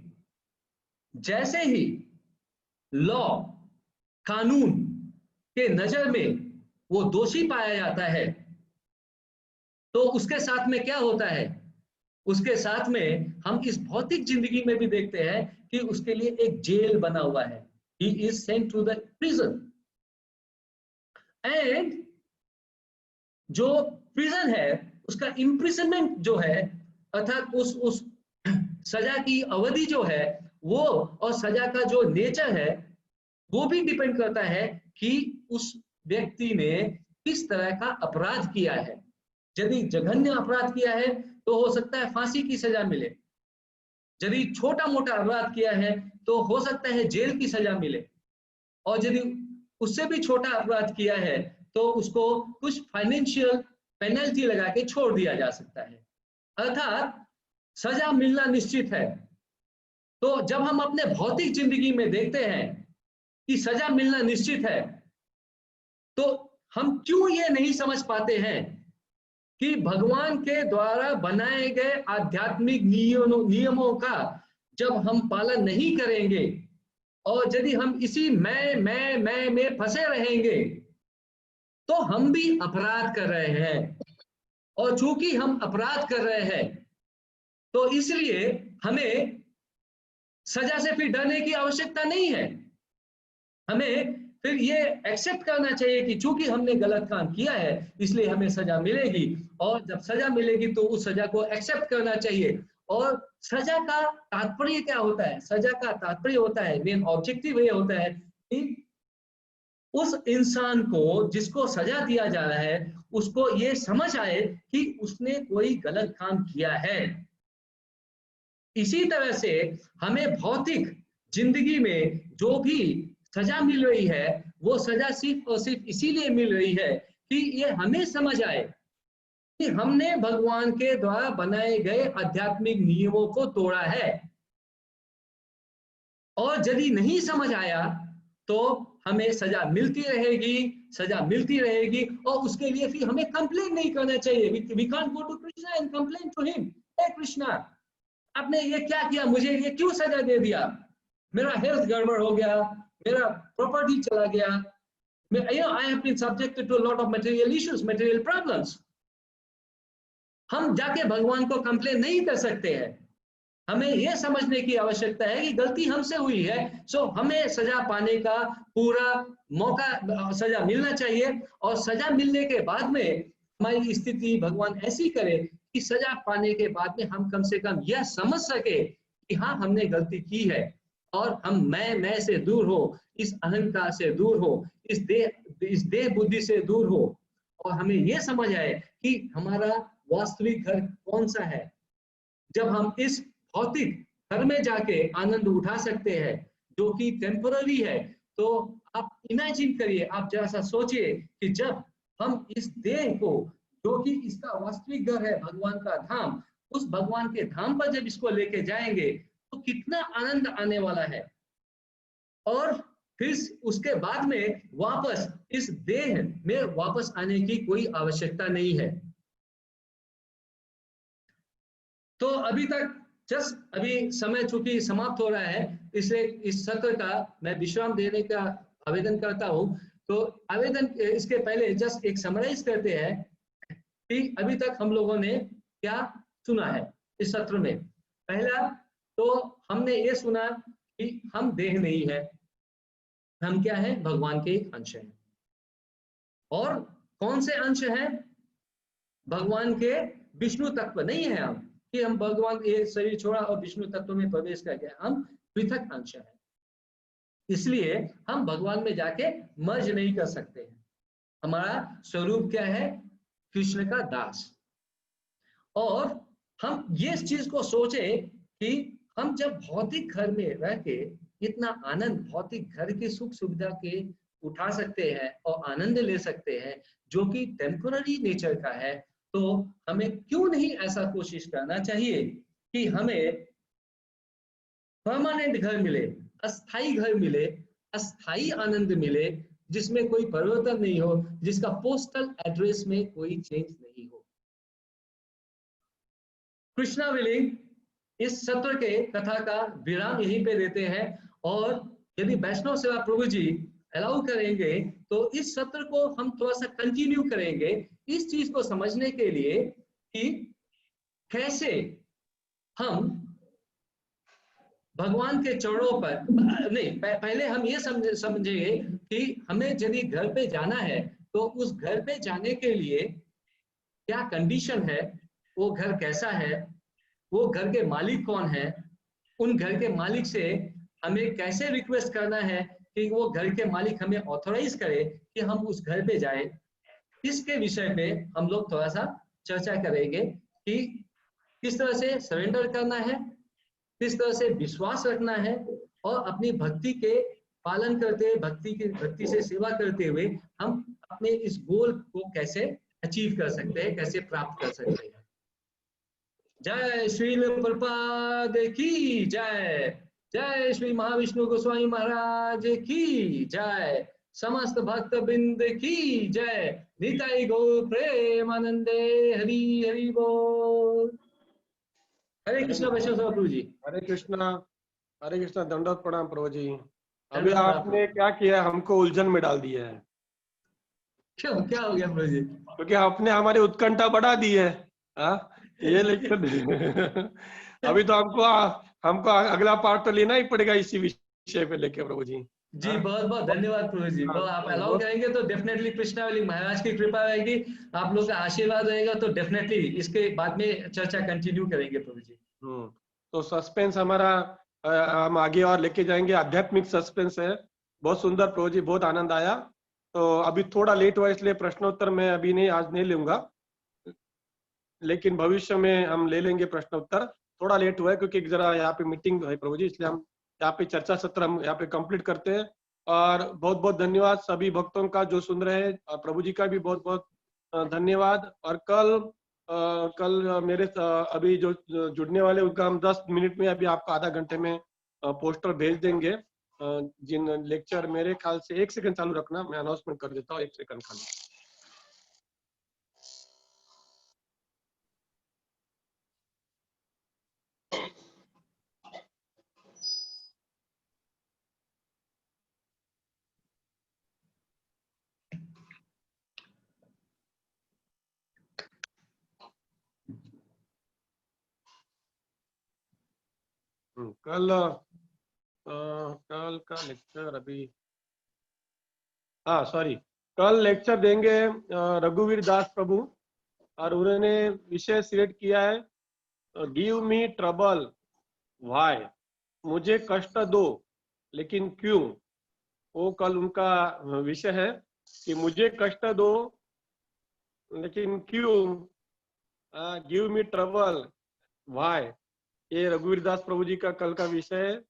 जैसे ही लॉ, कानून के नजर में वो दोषी पाया जाता है, तो उसके साथ में क्या होता है? उसके साथ में हम इस भौतिक जिंदगी में भी देखते हैं कि उसके लिए एक जेल बना हुआ है। He is sent to the prison. And जो प्रिजन है उसका इम्प्रिजनमेंट जो है, अर्थात उस सजा की अवधि जो है वो, और सजा का जो नेचर है वो भी डिपेंड करता है कि उस व्यक्ति ने किस तरह का अपराध किया है। यदि जघन्य अपराध किया है तो हो सकता है फांसी की सजा मिले, यदि छोटा मोटा अपराध किया है तो हो सकता है जेल की सजा मिले, और यदि उससे भी छोटा अपराध किया है तो उसको कुछ फाइनेंशियल पेनल्टी लगा के छोड़ दिया जा सकता है। अर्थात सजा मिलना निश्चित है। तो जब हम अपने भौतिक जिंदगी में देखते हैं कि सजा मिलना निश्चित है, तो हम क्यों ये नहीं समझ पाते हैं कि भगवान के द्वारा बनाए गए आध्यात्मिक नियमों का जब हम पालन नहीं करेंगे, और यदि हम इसी मैं में फंसे रहेंगे, तो हम भी अपराध कर रहे हैं। और चूंकि हम अपराध कर रहे हैं तो इसलिए हमें सजा से फिर डरने की आवश्यकता नहीं है। हमें फिर ये एक्सेप्ट करना चाहिए कि चूंकि हमने गलत काम किया है इसलिए हमें सजा मिलेगी, और जब सजा मिलेगी तो उस सजा को एक्सेप्ट करना चाहिए। और सजा का तात्पर्य क्या होता है? सजा का तात्पर्य होता है, मेन ऑब्जेक्टिव ये होता है कि उस इंसान को जिसको सजा दिया जा रहा है उसको ये समझ आए कि उसने कोई गलत काम किया है। इसी तरह से हमें भौतिक जिंदगी में जो भी सजा मिल रही है वो सजा सिर्फ और सिर्फ इसीलिए मिल रही है कि ये हमें समझ आए कि हमने भगवान के द्वारा बनाए गए आध्यात्मिक नियमों को तोड़ा है। और यदि नहीं समझ आया तो हमें सजा मिलती रहेगी, सजा मिलती रहेगी, और उसके लिए फिर हमें कंप्लेन नहीं करना चाहिए। We can't go to Krishna and complain to him, हे कृष्णा आपने ये क्या किया, मुझे ये क्यों सजा दे दिया, मेरा हेल्थ गड़बड़ हो गया, मेरा प्रॉपर्टी चला गया, I have been subjected to a lot of material issues, material problems. हम जाके भगवान को कंप्लेन नहीं कर सकते हैं। हमें यह समझने की आवश्यकता है कि गलती हमसे हुई है, सो हमें सजा पाने का पूरा मौका, सजा मिलना चाहिए। और सजा मिलने के बाद में हमारी स्थिति भगवान ऐसी करे कि सजा पाने के बाद में हम कम से कम यह समझ सके कि हाँ, हमने गलती की है, और हम मैं से दूर हो, इस अहंकार से दूर हो, इस देह बुद्धि से दूर हो, और हमें यह समझ आए कि हमारा वास्तविक घर कौन सा है। जब हम इस भौतिक घर में जाके आनंद उठा सकते हैं जो कि टेम्पररी है, तो आप इमेजिन करिए, आप जरा सा सोचिए कि जब हम इस देह को, जो कि इसका वास्तविक घर है, भगवान का धाम, उस भगवान के धाम पर जब इसको लेके जाएंगे तो कितना आनंद आने वाला है। और फिर उसके बाद में वापस इस देह में वापस आने की कोई आवश्यकता नहीं है। तो अभी तक जस्ट अभी समय चूंकि समाप्त हो रहा है, इसलिए इस सत्र का मैं विश्राम देने का आवेदन करता हूं। तो आवेदन इसके पहले जस्ट एक समराइज करते हैं कि अभी तक हम लोगों ने क्या सुना है इस सत्र में। पहला तो हमने ये सुना कि हम देह नहीं है, हम क्या है, भगवान के अंश हैं। और कौन से अंश हैं? भगवान के विष्णु तत्व नहीं है हम, कि हम भगवान ये शरीर छोड़ा और विष्णु तत्व में प्रवेश कर गए, हम पृथक अंश है। इसलिए हम भगवान में जाके मर्ज नहीं कर सकते हैं। हमारा स्वरूप क्या है? कृष्ण का दास। और हम ये चीज को सोचें कि हम जब भौतिक घर में रह के इतना आनंद भौतिक घर की सुख सुविधा के उठा सकते हैं और आनंद ले सकते हैं जो कि टेम्पररी नेचर का है, तो हमें क्यों नहीं ऐसा कोशिश करना चाहिए कि हमें परमानेंट घर मिले, अस्थाई घर मिले, अस्थाई आनंद मिले, जिसमें कोई परिवर्तन नहीं हो, जिसका पोस्टल एड्रेस में कोई चेंज नहीं हो। कृष्णा विलिंग इस सत्र के कथा का विराम यहीं पे देते हैं। और यदि वैष्णव सेवा प्रभु जी अलाउ करेंगे तो इस सत्र को हम थोड़ा सा कंटिन्यू करेंगे, इस चीज को समझने के लिए कि कैसे हम भगवान के चरणों पर नहीं, पहले हम ये समझेंगे कि हमें यदि घर पे जाना है तो उस घर पे जाने के लिए क्या कंडीशन है, वो घर कैसा है, वो घर के मालिक कौन है, उन घर के मालिक से हमें कैसे रिक्वेस्ट करना है कि वो घर के मालिक हमें ऑथराइज करे कि हम उस घर पे जाए। इसके विषय पे हम लोग थोड़ा सा चर्चा करेंगे कि किस तरह से सरेंडर करना है, किस तरह से विश्वास रखना है, और अपनी भक्ति के पालन करते हुए, भक्ति से सेवा करते हुए हम अपने इस गोल को कैसे अचीव कर सकते हैं, कैसे प्राप्त कर सकते हैं। जय श्री प्रभुपाद की जय। जय श्री महाविष्णु गोस्वामी महाराज की जय। समस्त भक्त बिंद की जय। निताई गौर प्रेमानंदे। हरि हरि बोल। हरे कृष्णा वैष्णव प्रभु जी। हरे कृष्णा। हरे कृष्णा। दंडवत प्रणाम प्रभु जी। अभी दंडवत प्रणाम आपने प्रभु। क्या किया, हमको उलझन में डाल दिया है। क्यों, क्या हो गया प्रभु जी? क्योंकि आपने हमारी उत्कंठा बढ़ा दी है। ये लेकर अभी तो हमको अगला पार्ट तो लेना ही पड़ेगा इसी विषय पे लेके प्रभु जी। जी बहुत बहुत धन्यवाद प्रभु जी। हाँ, बहुत आप तो अलाउ करेंगे तो डेफिनेटली कृष्णा वाली महाराज की कृपा रहेगी, आप लोग का आशीर्वाद रहेगा तो डेफिनेटली इसके बाद में चर्चा कंटिन्यू करेंगे प्रभु जी। तो सस्पेंस हमारा हम आगे और लेके जाएंगे। आध्यात्मिक सस्पेंस है। बहुत सुंदर प्रभु जी, बहुत आनंद आया। तो अभी थोड़ा लेट हुआ इसलिए प्रश्नोत्तर मैं अभी नहीं, आज नहीं लूंगा, लेकिन भविष्य में हम ले लेंगे प्रश्नोत्तर। थोड़ा लेट हुआ है क्योंकि जरा यहाँ पे मीटिंग है प्रभु जी, इसलिए हम यहाँ पे चर्चा सत्र हम यहाँ पे कंप्लीट करते हैं। और बहुत बहुत धन्यवाद सभी भक्तों का जो सुन रहे हैं, प्रभु जी का भी बहुत बहुत धन्यवाद। और कल मेरे अभी जो जुड़ने वाले उनका हम 10 मिनट में, अभी आपको आधा घंटे में पोस्टर भेज देंगे। जिन लेक्चर, मेरे ख्याल से 1 सेकंड चालू रखना, मैं अनाउंसमेंट कर देता हूँ, 1 सेकंड खाली। कल कल का लेक्चर अभी, हाँ सॉरी, कल लेक्चर देंगे रघुवीर दास प्रभु, और उन्होंने विषय सिलेक्ट किया है गिव मी ट्रबल व्हाई, मुझे कष्ट दो लेकिन क्यों। वो कल उनका विषय है कि मुझे कष्ट दो लेकिन क्यों, गिव मी ट्रबल व्हाई। ये रघुवीर दास प्रभु जी का कल का विषय है,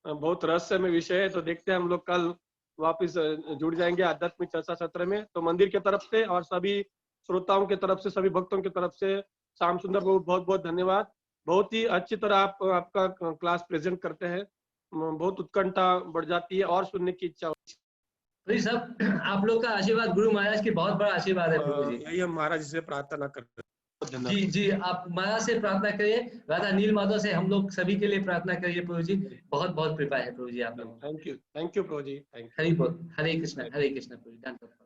बहुत रहस्यमय विषय है। तो देखते हैं हम लोग कल वापस जुड़ जाएंगे आध्यात्मिक चर्चा सत्र में। तो मंदिर की तरफ से और सभी श्रोताओं की तरफ से, सभी भक्तों की तरफ से श्याम सुंदर प्रभु बहुत बहुत धन्यवाद। बहुत ही अच्छी तरह आपका क्लास प्रेजेंट करते हैं, बहुत उत्कंठा बढ़ जाती है और सुनने की इच्छा होती प्रभु जी सब आप लोग का आशीर्वाद, गुरु महाराज की बहुत बड़ा आशीर्वाद है प्रभु जी। है। यही हम महाराज जी से प्रार्थना करते हैं। जी जी, आप महाराज से प्रार्थना करिए, राधा नील माधव से हम लोग सभी के लिए प्रार्थना करिए प्रभु जी। बहुत बहुत कृपा है प्रभु जी आप लोगों। थैंक यू प्रभु जी, थैंक हरि बोल, हरे यू। कृष्ण प्रभु जी। धन्यवाद।